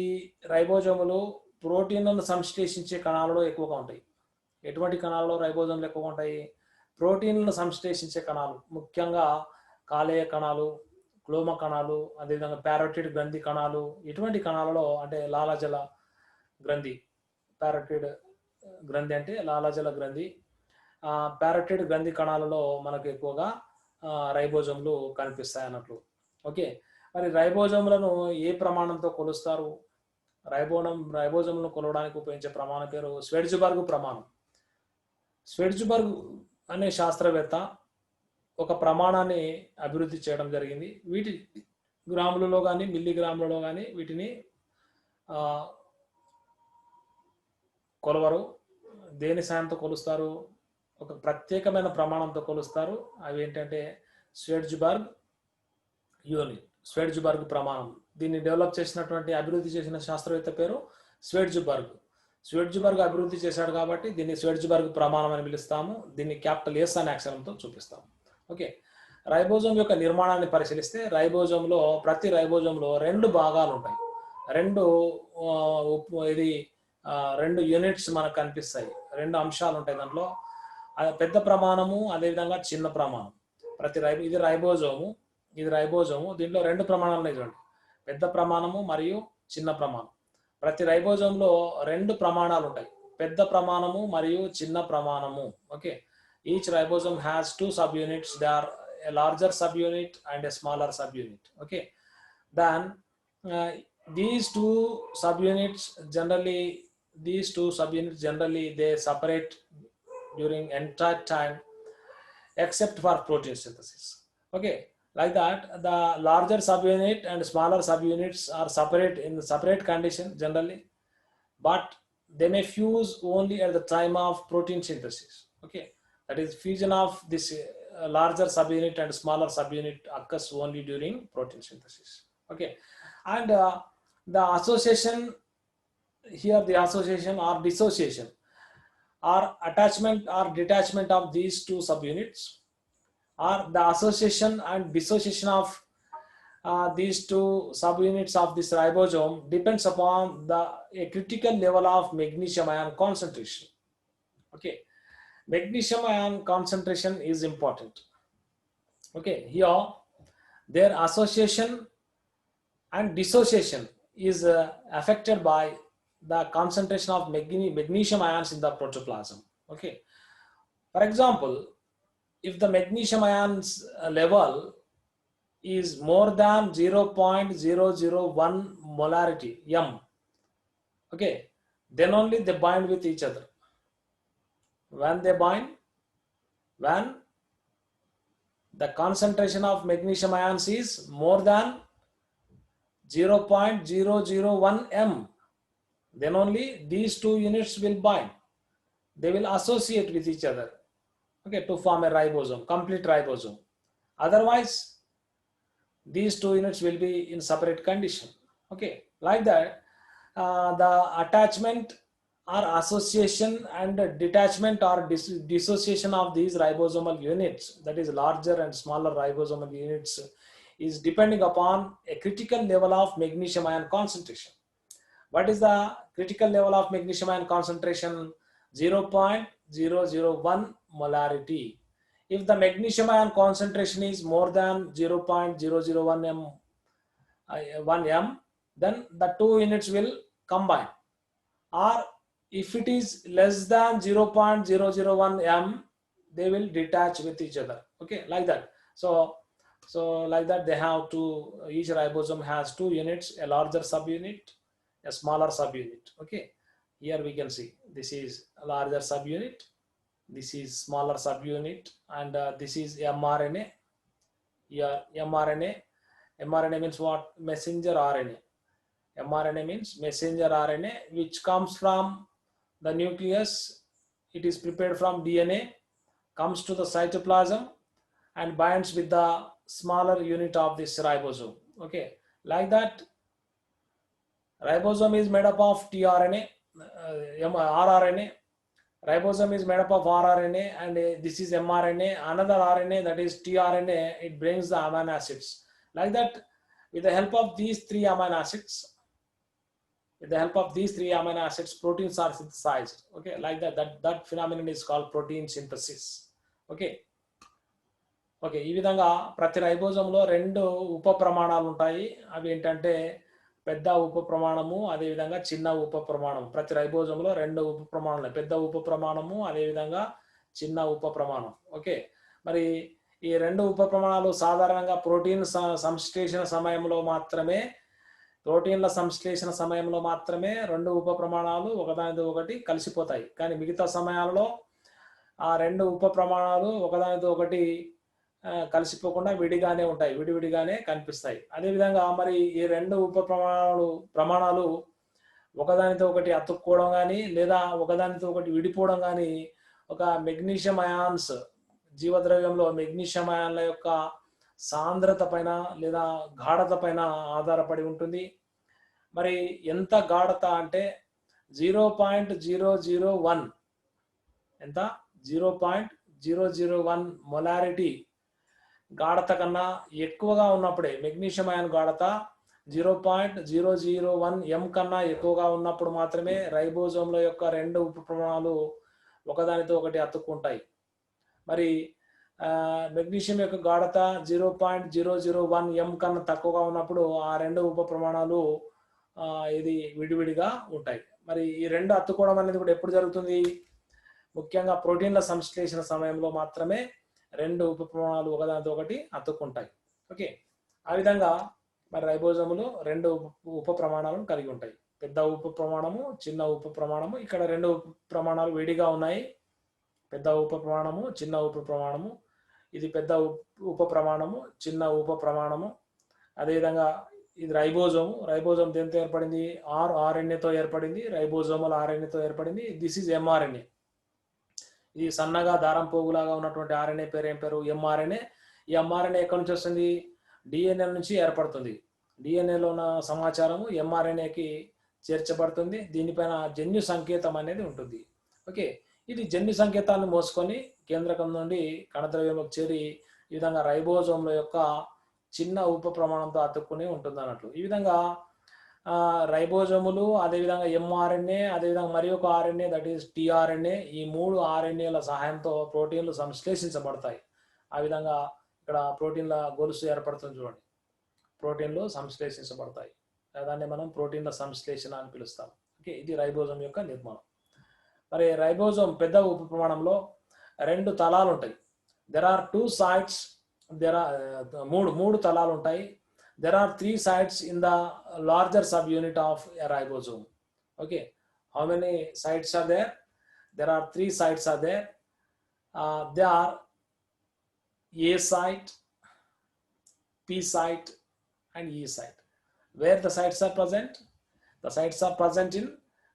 రైబోజోములు ప్రోటీన్లను సంశ్లేషించే కణాలలో ఎక్కువగా ఉంటాయి. ఎటువంటి కణాలలో రైబోజోములు ఎక్కువగా ఉంటాయి? ప్రోటీన్లను సంశ్లేషించే కణాలు, ముఖ్యంగా కాలేయ కణాలు, క్లోమ కణాలు, అదేవిధంగా ప్యారోటిడ్ గ్రంథి కణాలు. ఇటువంటి కణాలలో అంటే లాలాజల గ్రంథి, ప్యారోటిడ్ గ్రంథి అంటే లాలాజల గ్రంథి, ప్యారోటిడ్ గ్రంథి కణాలలో మనకు ఎక్కువగా రైబోజోమ్లు కనిపిస్తాయి అన్నట్లు. ఓకే, మరి రైబోజోమ్లను ఏ ప్రమాణంతో కొలుస్తారు? రైబోజోమ్లను కొలవడానికి ఉపయోగించే ప్రమాణం పేరు స్వెర్జ్బర్గ్ ప్రమాణం. స్వెర్జ్బర్గ్ అనే శాస్త్రవేత్త ఒక ప్రమాణాన్ని అభివృద్ధి చేయడం జరిగింది. వీటి గ్రాములలో కానీ మిల్లీగ్రాములలో కానీ వీటిని కొలవరు. దేని సాయంతో కొలుస్తారు? ఒక ప్రత్యేకమైన ప్రమాణంతో కొలుస్తారు. అవి ఏంటంటే స్వెర్జ్బర్గ్ ప్రమాణం. దీన్ని డెవలప్ చేసినటువంటి, అభివృద్ధి చేసిన శాస్త్రవేత్త పేరు స్వెర్జ్బర్గ్ అభివృద్ధి చేశాడు కాబట్టి దీన్ని స్వెర్జ్బర్గ్ ప్రమాణం అని పిలుస్తాము. దీన్ని క్యాపిటల్ ఎస్ అనే అక్షరంతో చూపిస్తాము. ఓకే, రైబోజోమ్ యొక్క నిర్మాణాన్ని పరిశీలిస్తే ప్రతి రైబోజోమ్లో 2 భాగాలు ఉంటాయి. రెండు యూనిట్స్ మనకు కనిపిస్తాయి. 2 అంశాలు ఉంటాయి దాంట్లో, పెద్ద ప్రమాణము, అదేవిధంగా చిన్న ప్రమాణం. ఇది రైబోజోము. దీంట్లో 2 ప్రమాణాలు ఉన్నాయి చూడండి, పెద్ద ప్రమాణము మరియు చిన్న ప్రమాణం. ప్రతి రైబోజోమ్లో 2 ప్రమాణాలు ఉంటాయి, పెద్ద ప్రమాణము మరియు చిన్న ప్రమాణము. Okay, each ribosome has 2 subunits. They are a larger subunit and a smaller subunit. Okay, then these two subunits generally they separate during entire time except for protein synthesis. Okay, like that the larger subunit and smaller subunits are in separate condition generally, but they may fuse only at the time of protein synthesis. Okay, that is, fusion of this larger subunit and smaller subunit occurs only during protein synthesis. Okay, and the association or dissociation or attachment or detachment of these two subunits, or the association and dissociation of these two subunits of this ribosome depends upon a critical level of magnesium ion concentration. Okay, magnesium ion concentration is important. Okay, here their association and dissociation is affected by the concentration of magnesium ions in the protoplasm. Okay, for example, if the magnesium ions level is more than 0.001 molarity m, okay, then only they bind with each other. When they bind, when the concentration of magnesium ions is more than 0.001 m, then only these two units will bind. They will associate with each other, okay, to form a ribosome, complete ribosome. Otherwise, these two units will be in separate condition. Okay, like that, the attachment or association and detachment or dissociation of these ribosomal units, that is larger and smaller ribosomal units, is depending upon a critical level of magnesium ion concentration. What is the critical level of magnesium ion concentration? 0.001 molarity. If the magnesium ion concentration is more than 0.001 1 m, then the two units will combine. Or if it is less than 0.001 m, they will detach with each other. Okay, like that. So like that, they have to, each ribosome has two units, a larger subunit, a smaller subunit. Okay, here we can see this is a larger subunit, this is smaller subunit, and this is mRNA. Here mRNA means what? Messenger RNA. mRNA means messenger RNA, which comes from the nucleus. It is prepared from DNA, comes to the cytoplasm and binds with the smaller unit of this ribosome. Okay, like that, ribosome is made up of tRNA, rRNA. Ribosome is made up of rRNA, and this is mRNA. Another RNA, that is tRNA, it brings the amino acids. Like that, with the help of these three amino acids, proteins are synthesized. Okay, like that phenomenon is called protein synthesis. Okay. Okay, ఈ విధంగా ప్రతి రైబోజంలో రెండు ఉప ప్రమాణాలు ఉంటాయి. అవి ఏంటంటే పెద్ద ఉప ప్రమాణము, అదేవిధంగా చిన్న ఉప ప్రమాణం. ప్రతి రైబోజంలో రెండు ఉప ప్రమాణాలు, పెద్ద ఉప ప్రమాణము, అదేవిధంగా చిన్న ఉప ప్రమాణం. ఓకే, మరి ఈ రెండు ఉప ప్రమాణాలు సాధారణంగా సంశ్లేషణ సమయంలో మాత్రమే రెండు ఉప ప్రమాణాలు ఒకదానితో ఒకటి కలిసిపోతాయి. కానీ మిగతా సమయాల్లో ఆ రెండు ఉప ప్రమాణాలు ఒకదానితో ఒకటి కలిసిపోకుండా విడిగానే ఉంటాయి, విడివిడిగానే కనిపిస్తాయి. అదేవిధంగా మరి ఈ రెండు ఉప ప్రమాణాలు ఒకదానితో ఒకటి అతుక్కోవడం కానీ లేదా ఒకదానితో ఒకటి విడిపోవడం కానీ ఒక మెగ్నీషియం అయాన్స్, జీవద్రవ్యంలో మెగ్నీషియం అయాన్ల యొక్క సాంద్రత పైన లేదా గాఢత పైన ఆధారపడి ఉంటుంది. మరి ఎంత గాఢత అంటే 0.001, ఎంత 0.001 మొలారిటీ గాఢత కన్నా ఎక్కువగా ఉన్నప్పుడే, మెగ్నీషియం అయాన్ గాఢత 0.001 m కన్నా ఎక్కువగా ఉన్నప్పుడు మాత్రమే రైబోజోమ్ల యొక్క రెండు ఉప ప్రమాణాలు ఒకదానితో ఒకటి అతుక్కుంటాయి. మరి మెగ్నీషియం యొక్క గాఢత 0.001 m కన్నా తక్కువగా ఉన్నప్పుడు ఆ రెండు ఉప ప్రమాణాలు ఇది విడివిడిగా ఉంటాయి. మరి ఈ రెండు అతుక్కోవడం అనేది కూడా ఎప్పుడు జరుగుతుంది? ముఖ్యంగా ప్రోటీన్ల సంశ్లేషణ సమయంలో మాత్రమే రెండు ఉప ప్రమాణాలు ఒకదానితో ఒకటి అతుక్కుంటాయి. ఓకే, ఆ విధంగా మరి రైబోజోములు రెండు ఉప ప్రమాణాలను కలిగి ఉంటాయి, పెద్ద ఉప ప్రమాణము, చిన్న ఉప ప్రమాణము. ఇక్కడ రెండు ఉప ప్రమాణాలు విడిగా ఉన్నాయి, పెద్ద ఉప ప్రమాణము, చిన్న ఉప ప్రమాణము. ఇది పెద్ద ఉప ప్రమాణము, చిన్న ఉప ప్రమాణము. అదేవిధంగా ఇది రైబోజోమ్ దేనితో ఏర్పడింది? ఆర్ఎన్ఏతో ఏర్పడింది, రైబోజోమల్ ఆర్ఎన్ఏతో ఏర్పడింది. This is mRNA. ఇది సన్నగా దారం పోగులాగా ఉన్నటువంటి ఆర్ఎన్ఏ పేరు ఏం పేరు? ఎంఆర్ఎన్ఏ. ఈ ఎంఆర్ఎన్ఏ ఎక్కడి నుంచి వస్తుంది? డిఎన్ఏ నుంచి ఏర్పడుతుంది. డిఎన్ఏలో ఉన్న సమాచారము ఎంఆర్ఎన్ఏకి చేర్చబడుతుంది. దీనిపైన జన్యు సంకేతం అనేది ఉంటుంది. ఓకే, ఇది జన్యు సంకేతాన్ని మోసుకొని కేంద్రకం నుండి కణద్రవ్యంలోకి చేరి ఈ విధంగా రైబోజోమ్ల యొక్క చిన్న ఉప ప్రమాణంతో అతుక్కుని ఉంటుంది అన్నట్లు. ఈ విధంగా రైబోజోములు, అదేవిధంగా ఎంఆర్ఎన్ఏ, అదేవిధంగా మరి ఒక ఆర్ఎన్ఏ దట్ ఈస్ టిఆర్ఎన్ఏ, ఈ 3 ఆర్ఎన్ఏల సహాయంతో ప్రోటీన్లు సంశ్లేషించబడతాయి. ఆ విధంగా ఇక్కడ ప్రోటీన్ల గొలుసు ఏర్పడుతుంది చూడండి. ప్రోటీన్లు సంశ్లేషించబడతాయి, దాన్ని మనం ప్రోటీన్ల సంశ్లేషణ అని పిలుస్తాం. ఓకే, ఇది రైబోజోమ్ యొక్క నిర్మాణం. మరి రైబోజోమ్ పెద్ద ఉప ప్రమాణంలో 2 తలాలు ఉంటాయి. దెర్ ఆర్ 2 సైట్స్, మూడు తలాలు ఉంటాయి. There are 3 sites in the larger subunit of a ribosome. Okay, how many sites are there? There are 3 sites are there. They are A site, P site, and E site. Where the sites are present? The sites are present in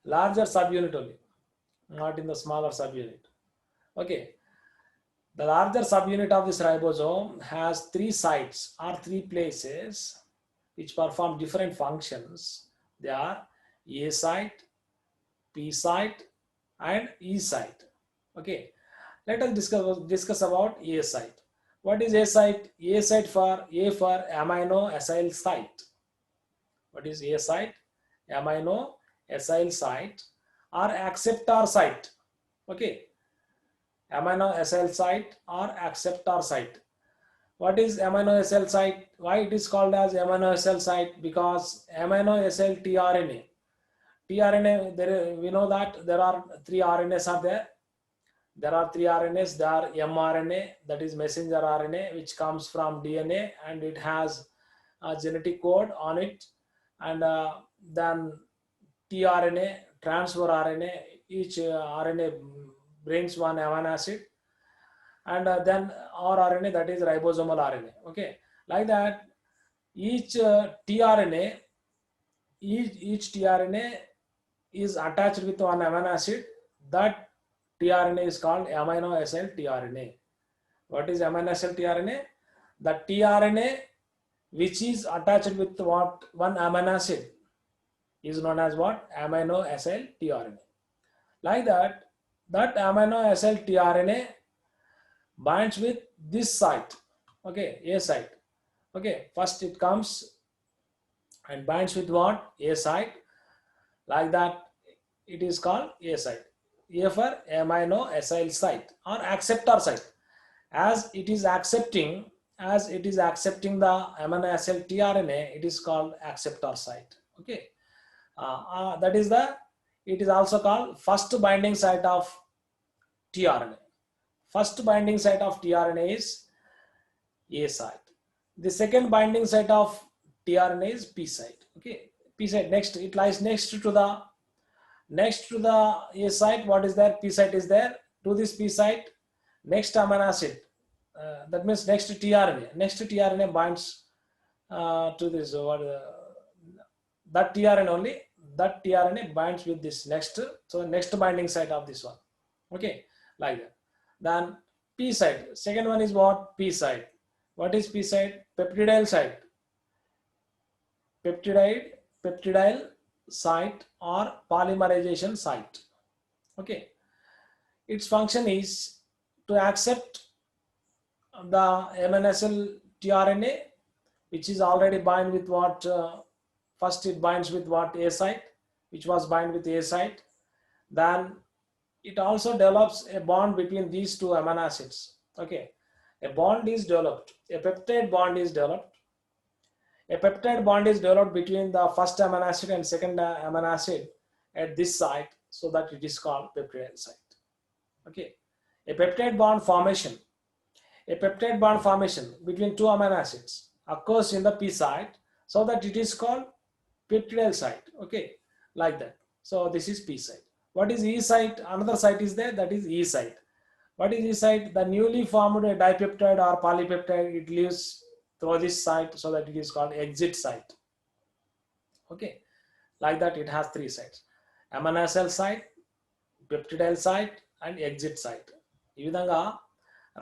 larger subunit only, not in the smaller subunit. Okay. The larger subunit of this ribosome has 3 sites or 3 places which perform different functions. They are A site, P site, and E site. Okay, let us discuss about A site. What is A site? A site A for amino acyl site. What is A site? Amino acyl site or acceptor site. Okay. Amino acyl site or acceptor site. What is amino acyl site? Why it is called as amino acyl site? Because amino acyl tRNA. We know that there are 3 RNAs are there. There are 3 RNAs. There are mRNA, that is messenger RNA, which comes from DNA and it has a genetic code on it. And then tRNA, transfer RNA. Each RNA brings 1 amino acid, and then rRNA, that is ribosomal RNA. Okay, like that each tRNA is attached with 1 amino acid. That tRNA is called amino acyl tRNA. What is amino acyl tRNA? The tRNA which is attached with what 1 amino acid is known as what? Amino acyl tRNA. Like that amino acyl tRNA binds with this site. Okay, A site. Okay, first it comes and binds with what? A site. Like that it is called A site. A for amino acyl site or acceptor site. As it is accepting the amino acyl tRNA, it is called acceptor site. Okay, it is also called first binding site of tRNA. First binding site of tRNA is A site. The second binding site of tRNA is P site. Okay, P site next, it lies next to the A site. What is there? P site is there. To this P site, next amino acid, that means next to tRNA binds to this that tRNA only. That tRNA binds with this next, so next binding site of this one. Okay, like that. Then P site, second one is what? P site. What is P site? Peptidyl site. Peptidyl site or polymerization site. Okay, its function is to accept the amino acyl tRNA which is already bind with what? First it binds with what? A site, which was bind with A site. Then it also develops a bond between these 2 amino acids. Okay, a bond is developed. A peptide bond is developed. A peptide bond is developed between the first amino acid and second amino acid at this site, so that it is called peptidyl site. Okay, a peptide bond formation between 2 amino acids occurs in the P site, so that it is called peptidyl site. Okay, like that. So this is P site. What is E site? Another site is there, that is E site. What is E site? The newly formed dipeptide or polypeptide, it leaves through this site, so that it is called exit site. Okay, like that it has 3 sites: amino acyl site, peptidyl site, and exit site. ఈ విధంగా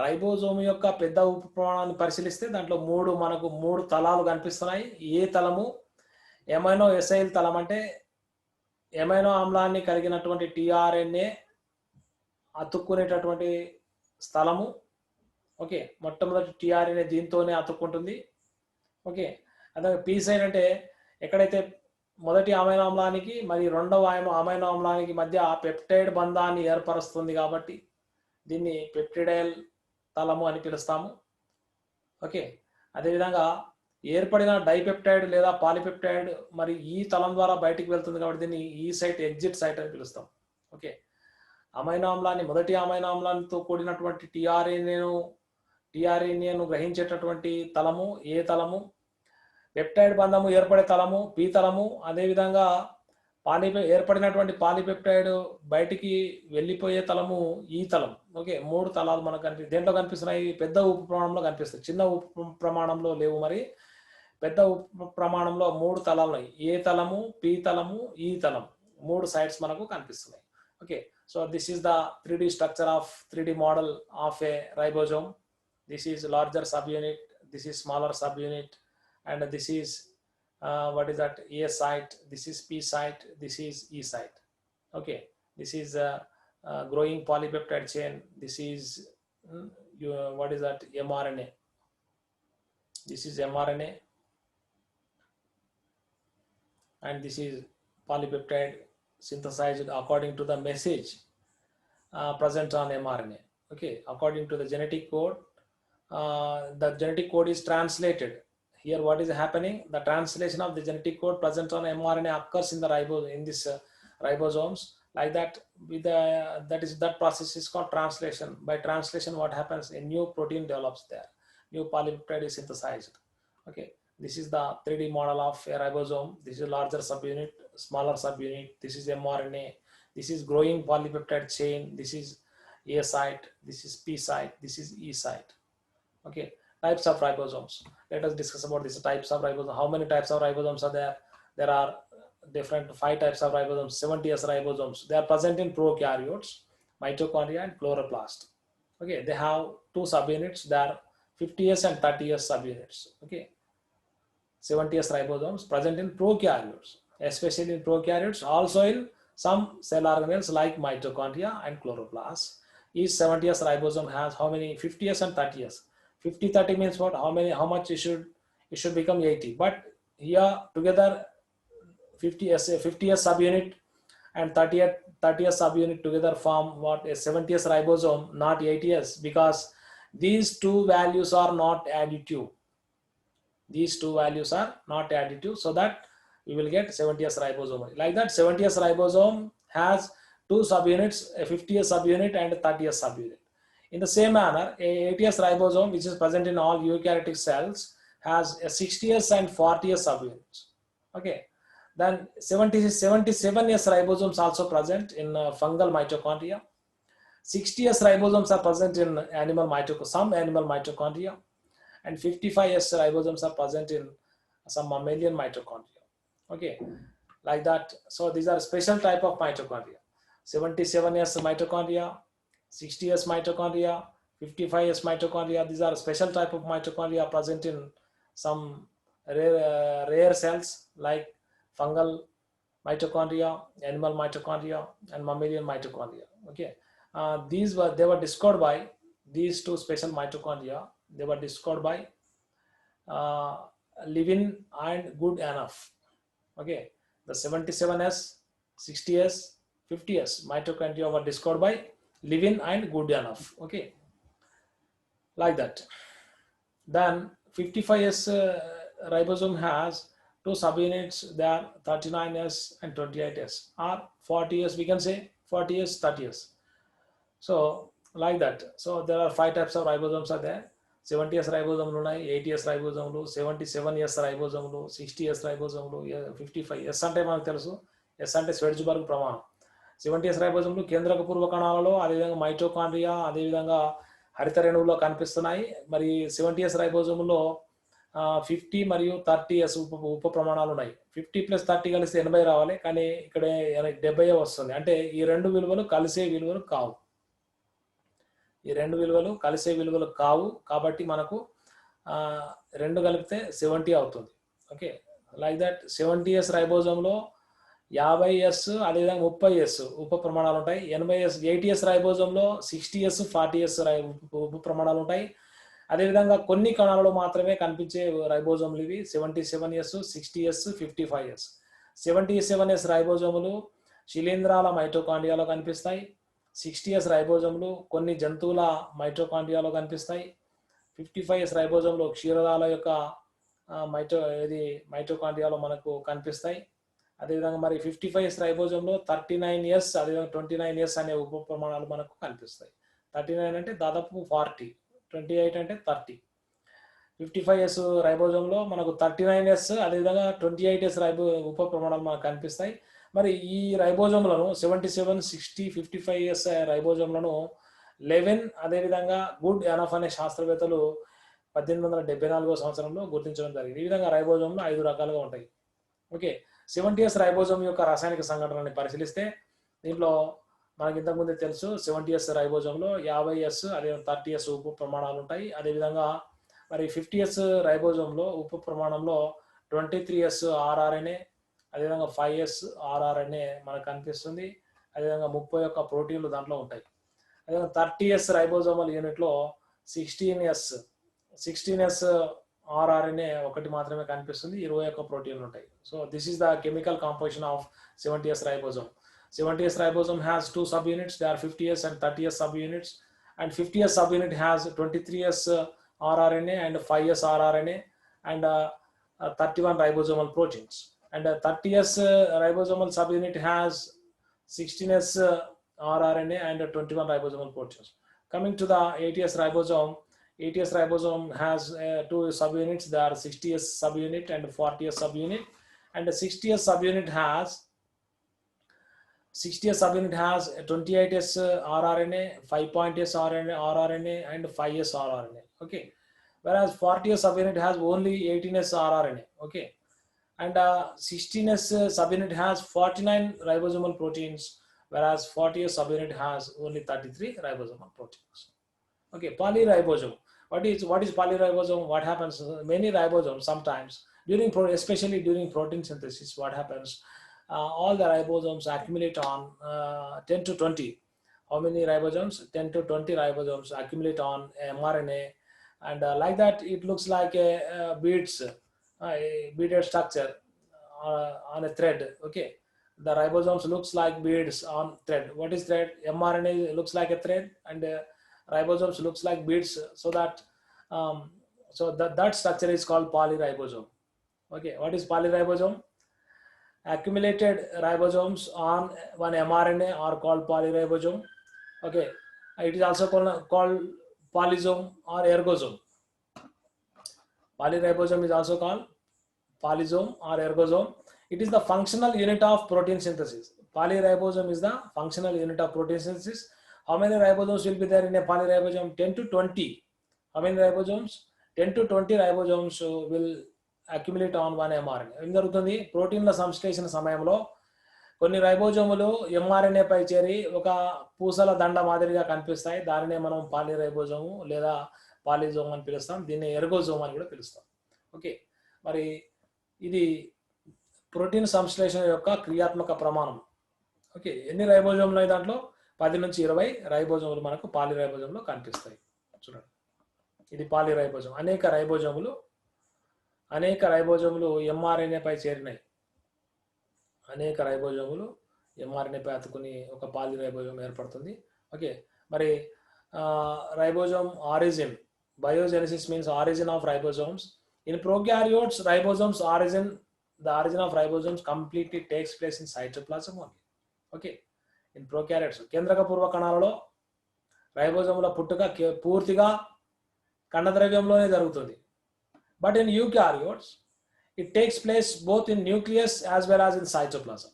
ribosome యొక్క పెద్ద ఉప ప్రమాణాన్ని పరిశీలిస్తే దాంట్లో మనకు 3 తలాలు కనిపిస్తున్నాయి. ఏ తలము? ఎమైనో ఎసైల్ తలం అంటే ఎమైనో ఆమ్లాన్ని కలిగినటువంటి tRNA అతుక్కునేటటువంటి స్థలము. ఓకే, మొట్టమొదటి టీఆర్ఎన్ఏ దీంతోనే అతుక్కుంటుంది. ఓకే, అదే పీ సైడ్ అంటే ఎక్కడైతే మొదటి అమైనో ఆమ్లానికి మరియు రెండవ అమైనో ఆమ్లానికి మధ్య పెప్టైడ్ బంధాన్ని ఏర్పరుస్తుంది కాబట్టి దీన్ని పెప్టిడైల్ తలము అని పిలుస్తాము. ఓకే, అదేవిధంగా ఏర్పడిన డైపెప్టైడ్ లేదా పాలిపెప్టైడ్ మరి ఈ తలం ద్వారా బయటికి వెళ్తుంది కాబట్టి దీన్ని ఈ సైట్ ఎగ్జిట్ సైట్ అని పిలుస్తాం. ఓకే, అమైనో ఆమ్లాన్ని మొదటి అమైనో ఆమ్లాన్తో కూడినటువంటి టీఆర్ఎన్ఏను గ్రహించేటటువంటి తలము ఏ తలము, పెప్టైడ్ బంధము ఏర్పడే తలము పి తలము, అదేవిధంగా ఏర్పడినటువంటి పాలిపెప్టైడ్ బయటికి వెళ్ళిపోయే తలము ఈ తలం. ఓకే, 3 తలాలు మనకు దేంట్లో కనిపిస్తున్నాయి? పెద్ద ఉప ప్రమాణంలో కనిపిస్తాయి, చిన్న ఉప ప్రమాణంలో లేవు. మరి పెద్ద ఉప ప్రమాణంలో 3 తలాలు ఉన్నాయి, ఏ తలము, పి తలము, ఈ తలం, 3 సైడ్స్ మనకు కనిపిస్తున్నాయి. Okay, so this is the 3D structure of 3D model of A ribosome. This is larger sub unit, this is smaller sub unit, and this is what is that, A site, this is P site, this is E site. Okay, this is growing polypeptide chain, this is what is that, mRNA, this is mRNA, and this is polypeptide synthesized according to the message present on mRNA. Okay, according to the genetic code, the genetic code is translated. Here what is happening, the translation of the genetic code present on mRNA occurs in the ribosomes, like that. With that process is called translation. By translation, what happens, a new protein develops there, new polypeptide is synthesized. Okay, this is the 3D model of a ribosome. This is a larger subunit, smaller subunit, this is mRNA, this is growing polypeptide chain, this is A site, this is P site, this is E site. Okay, types of ribosomes. Let us discuss about these types of ribosomes. How many types of ribosomes are there? There are different 5 types of ribosomes, 70S ribosomes. They are present in prokaryotes, mitochondria and chloroplast. Okay, they have 2 subunits. They are 50S and 30S subunits. Okay, 70S ribosomes present in prokaryotes, especially in prokaryotes, also in some cell organelles like mitochondria and chloroplast. Each 70S ribosome has how many? 50S and 30S. 50-30 means what? How much it should become 80. But here together 50S subunit and 30S subunit together form what? A 70S ribosome, not 80S, because these 2 values are not additive. These 2 values are not additive, so that we will get 70S ribosome. Like that, 70S ribosome has 2 subunits, a 50S subunit and a 30S subunit. In the same manner, a 80S ribosome, which is present in all eukaryotic cells, has a 60S and 40S subunits. Okay, then 77S ribosomes also present in fungal mitochondria. 60S ribosomes are present in some animal mitochondria, and 55S ribosomes are present in some mammalian mitochondria. Okay, like that. So these are special type of mitochondria. 77S mitochondria, 60S mitochondria, 55S mitochondria. These are special type of mitochondria present in some rare cells like fungal mitochondria, animal mitochondria, and mammalian mitochondria. Okay, they were discovered by these 2 special mitochondria. They were discovered by Levin and Goodenough. Okay, the 77S, 60S, 50S mitochondria were discovered by Levin and Goodenough. Okay, like that. Then 55S ribosome has 2 subunits. They are 39S and 28S, or 40S, we can say 40S, 30S. So like that. So there are 5 types of ribosomes are there. 70S ribosome, 80S ribosome, 77S ribosome, 60S ribosome, 55S అంటే మనకు తెలుసు. S అంటే స్వెడ్జ్బర్గ్ ప్రమాణం. 70S రైబోజోమ్లు కేంద్రక పూర్వ కణాలలో, అదేవిధంగా mitochondria, అదేవిధంగా హరిత రేణువులో కనిపిస్తున్నాయి. మరి 70S రైబోజోమ్లో 50 మరియు 30S ఉప ప్రమాణాలు ఉన్నాయి. 50 + 30 కలిసి 80 రావాలి, కానీ ఇక్కడ 70 వస్తుంది. అంటే ఈ 2 విలువలు కలిసే విలువలు కావు. ఈ 2 విలువలు కలిసే విలువలు కావు, కాబట్టి మనకు 2 కలిపితే 70 అవుతుంది. Okay, like that 70S రైబోజోమ్లో 50S అదేవిధంగా 30S ఉప ప్రమాణాలు ఉంటాయి. 80S రైబోజోమ్లో 60S 40S ఉప ప్రమాణాలు ఉంటాయి. అదేవిధంగా కొన్ని కణాలలో మాత్రమే కనిపించే రైబోజోములు ఇవి 77S 60S 55S. 77S రైబోజోములు శిలీంధ్రాల మైటోకాండ్రియాలో కనిపిస్తాయి. 60S రైబోజోములు కొన్ని జంతువుల మైటోకాండ్రియాలో కనిపిస్తాయి. 55S రైబోజోములు క్షీరదాల యొక్క మైటోకాండ్రియాలో మనకు కనిపిస్తాయి. అదేవిధంగా మరి 55S రైబోజోమ్లో 39S అదేవిధంగా 29S అనే ఉప ప్రమాణాలు మనకు కనిపిస్తాయి. 39 అంటే దాదాపు 40, 28 అంటే 30. 55S రైబోజోమ్లో మనకు 39S అదేవిధంగా 28S ఉప ప్రమాణాలు మనకు కనిపిస్తాయి. మరి ఈ రైబోజోమ్లను 77, 60, 55S రైబోజోమ్లను లెవెన్ అదేవిధంగా గుడ్ ఎనఫ్ అనే శాస్త్రవేత్తలు 1874 సంవత్సరంలో గుర్తించడం జరిగింది. ఈ విధంగా రైబోజోమ్లు 5 రకాలుగా ఉంటాయి. ఓకే, 70S రైబోజోమ్ యొక్క రాసాయనిక సంఘటనని పరిశీలిస్తే దీంట్లో మనకి ఇంతకుముందే తెలుసు 70S రైబోజోమ్లో 50S అదే 30S ఉప ప్రమాణాలు ఉంటాయి. అదేవిధంగా మరి 50S రైబోజోమ్లో ఉప ప్రమాణంలో 23S rRNA అదేవిధంగా 5S rRNA మనకు కనిపిస్తుంది. అదేవిధంగా 31 ప్రోటీన్లు దాంట్లో ఉంటాయి. అదేవిధంగా 30S రైబోజోమల్ యూనిట్లో 16S rRNA ఒకటి మాత్రమే కనిపిస్తుంది. 21 ప్రోటీన్లు ఉంటాయి. So this is the chemical composition of 70S ribosome. 70S ribosome has 2 subunits. They are 50S and 30S subunits. And 50S subunit has 23S rRNA and 5S rRNA and 31 ribosomal proteins. And 30S ribosomal subunit has 16S rRNA and 21 ribosomal proteins. Coming to the 80S ribosome, 80S ribosome has 2 subunits. They are 60S subunit and 40S subunit. And the 60S subunit has 28S rRNA, 5.S rRNA and 5S rRNA. Okay, whereas 40S subunit has only 18S rRNA. Okay, and 16S subunit has 49 ribosomal proteins, whereas 40S subunit has only 33 ribosomal proteins. Okay, polyribosome. What is polyribosome? What happens? Many ribosomes sometimes especially during protein synthesis, what happens? All the ribosomes accumulate on 10 to 20. How many ribosomes? 10 to 20 ribosomes accumulate on mRNA, and like that it looks like a beaded structure on a thread. Okay, the ribosomes looks like beads on thread. What is thread? mRNA looks like a thread, and ribosomes looks like beads. So that structure is called polyribosome. Okay, what is polyribosome? Accumulated ribosomes on one mRNA are called polyribosome. Okay, it is also called polysome or ergosome. Polyribosome is also called polysome or ergosome. It is the functional unit of protein synthesis. Polyribosome is the functional unit of protein synthesis. How many ribosomes will be there in a polyribosome? 10 to 20. How many ribosomes? 10 to 20 ribosomes will accumulate on one mRNA. ఏం జరుగుతుంది? ప్రోటీన్ల సంశ్లేషణ సమయంలో కొన్ని రైబోజోములు mRNA పై చేరి ఒక పూసల దండ మాదిరిగా కనిపిస్తాయి. దానినే మనం పాలిరైబోజోము లేదా పాలిజోమ్ అని పిలుస్తాం. దీన్ని ఎర్గోజోమ్ అని కూడా పిలుస్తాం. ఓకే, మరి ఇది ప్రోటీన్ సంశ్లేషణ యొక్క క్రియాత్మక ప్రమాణం. ఓకే, ఎన్ని రైబోజోములు ఉన్నాయి? దాంట్లో 10 నుంచి 20 రైబోజోములు మనకు పాలిరైబోజోమ్లో కనిపిస్తాయి. చూడండి, ఇది పాలిరైబోజోమ్. అనేక రైబోజోములు mRNA పై చేరినాయి. అనేక రైబోజోములు mRNA పై అతుకుని ఒక పాలిరైబోజోమ్ ఏర్పడుతుంది. ఓకే, మరి ribosome origin, biogenesis means origin of ribosomes. In prokaryotes ribosomes the origin of ribosomes completely takes place in cytoplasm only. Okay, in prokaryotes కేంద్రక పూర్వ కణాలలో రైబోజోముల పుట్టుక పూర్తిగా కణద్రవ్యంలోనే జరుగుతుంది. But in eukaryotes, it takes place both in nucleus as well as in cytoplasm.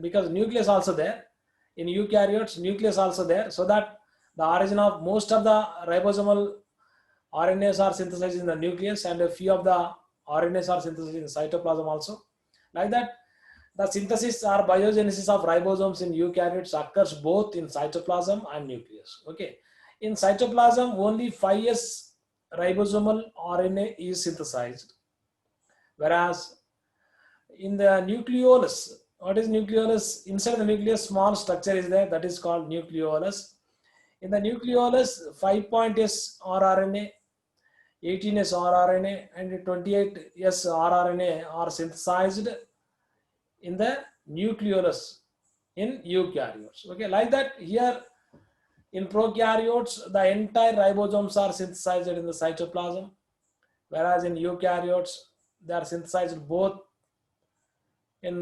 Because nucleus also there. In eukaryotes, nucleus also there, so that the origin of most of the ribosomal RNAs are synthesized in the nucleus, and a few of the RNAs are synthesized in cytoplasm also. Like that, the synthesis or biogenesis of ribosomes in eukaryotes occurs both in cytoplasm and nucleus. Okay, in cytoplasm, only 5S ribosomal RNA is synthesized, whereas in the nucleolus, What is nucleolus? Inside the nucleus, small structure is there, that is called nucleolus. In the nucleolus, 5-S rRNA, 18S rRNA, and 28S rRNA are synthesized in the nucleolus in eukaryotes. Okay, like that here in prokaryotes, the entire ribosomes are synthesized in the cytoplasm, whereas in eukaryotes, they are synthesized both in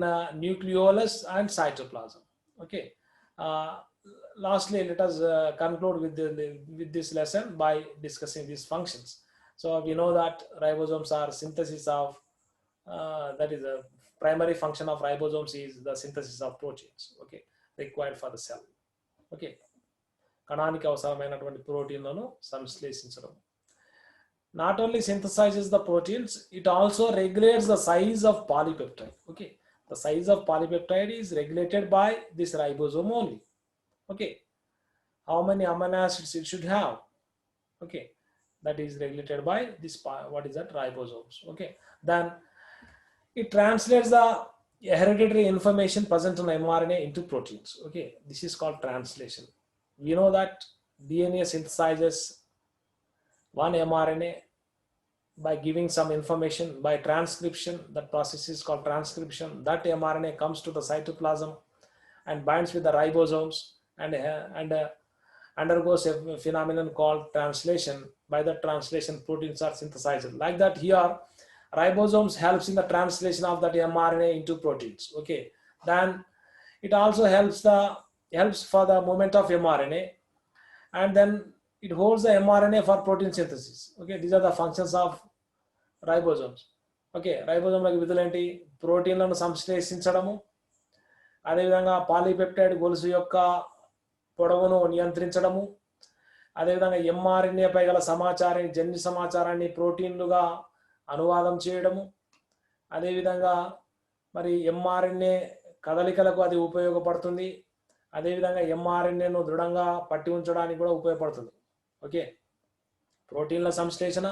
nucleolus and cytoplasm. Okay. Lastly, let us conclude with this lesson by discussing these functions. So we know that ribosomes are synthesis of, that is a primary function of ribosomes is the synthesis of proteins, okay, required for the cell. Okay. కణానికి అవసరమైనటువంటి ప్రోటీన్లను సంశ్లేషించడం. Not only synthesizes the proteins, it also regulates the size of polypeptide. Okay, the size of polypeptide is regulated by this ribosome only. Okay, how many amino acids it should have. Okay, that is regulated by this, what is that, ribosomes. Okay, then it translates the hereditary information present in mRNA into proteins. Okay, this is called translation. We know that DNA synthesizes one mRNA by giving some information by transcription. That process is called transcription. That mRNA comes to the cytoplasm and binds with the ribosomes and undergoes a phenomenon called translation. By the translation, proteins are synthesized. Like that here, ribosomes helps in the translation of that mRNA into proteins. Okay, then it also helps for the movement of mRNA, and then it holds the mRNA for protein synthesis. Okay, these are the functions of ribosomes. Okay, ribosome యొక్క విధులు ఏంటి? ప్రోటీన్లను సంశ్లేషించడము, అదేవిధంగా polypeptide గొలుసు యొక్క పొడవును నియంత్రించడము, అదేవిధంగా mRNA పై గల సమాచారాన్ని, జన్యు సమాచారాన్ని ప్రోటీన్లుగా అనువాదం చేయడము, అదేవిధంగా మరి mRNA కదలికలకు అది ఉపయోగపడుతుంది, అదేవిధంగా mRNAను దృఢంగా పట్టి ఉంచడానికి కూడా ఉపయోగపడుతుంది. ఓకే, ప్రోటీన్ల సంశ్లేషణ,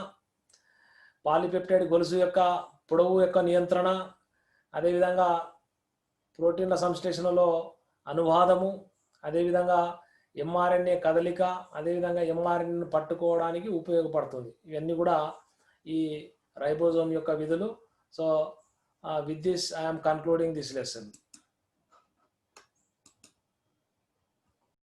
పాలీపెప్టైడ్ గొలుసు యొక్క పొడవు యొక్క నియంత్రణ, అదేవిధంగా ప్రోటీన్ల సంశ్లేషణలో అనువాదము, అదేవిధంగా mRNA కదలిక, అదేవిధంగా mRNAను పట్టుకోవడానికి ఉపయోగపడుతుంది. ఇవన్నీ కూడా ఈ రైబోజోమ్ యొక్క విధులు. So with this I am concluding this lesson.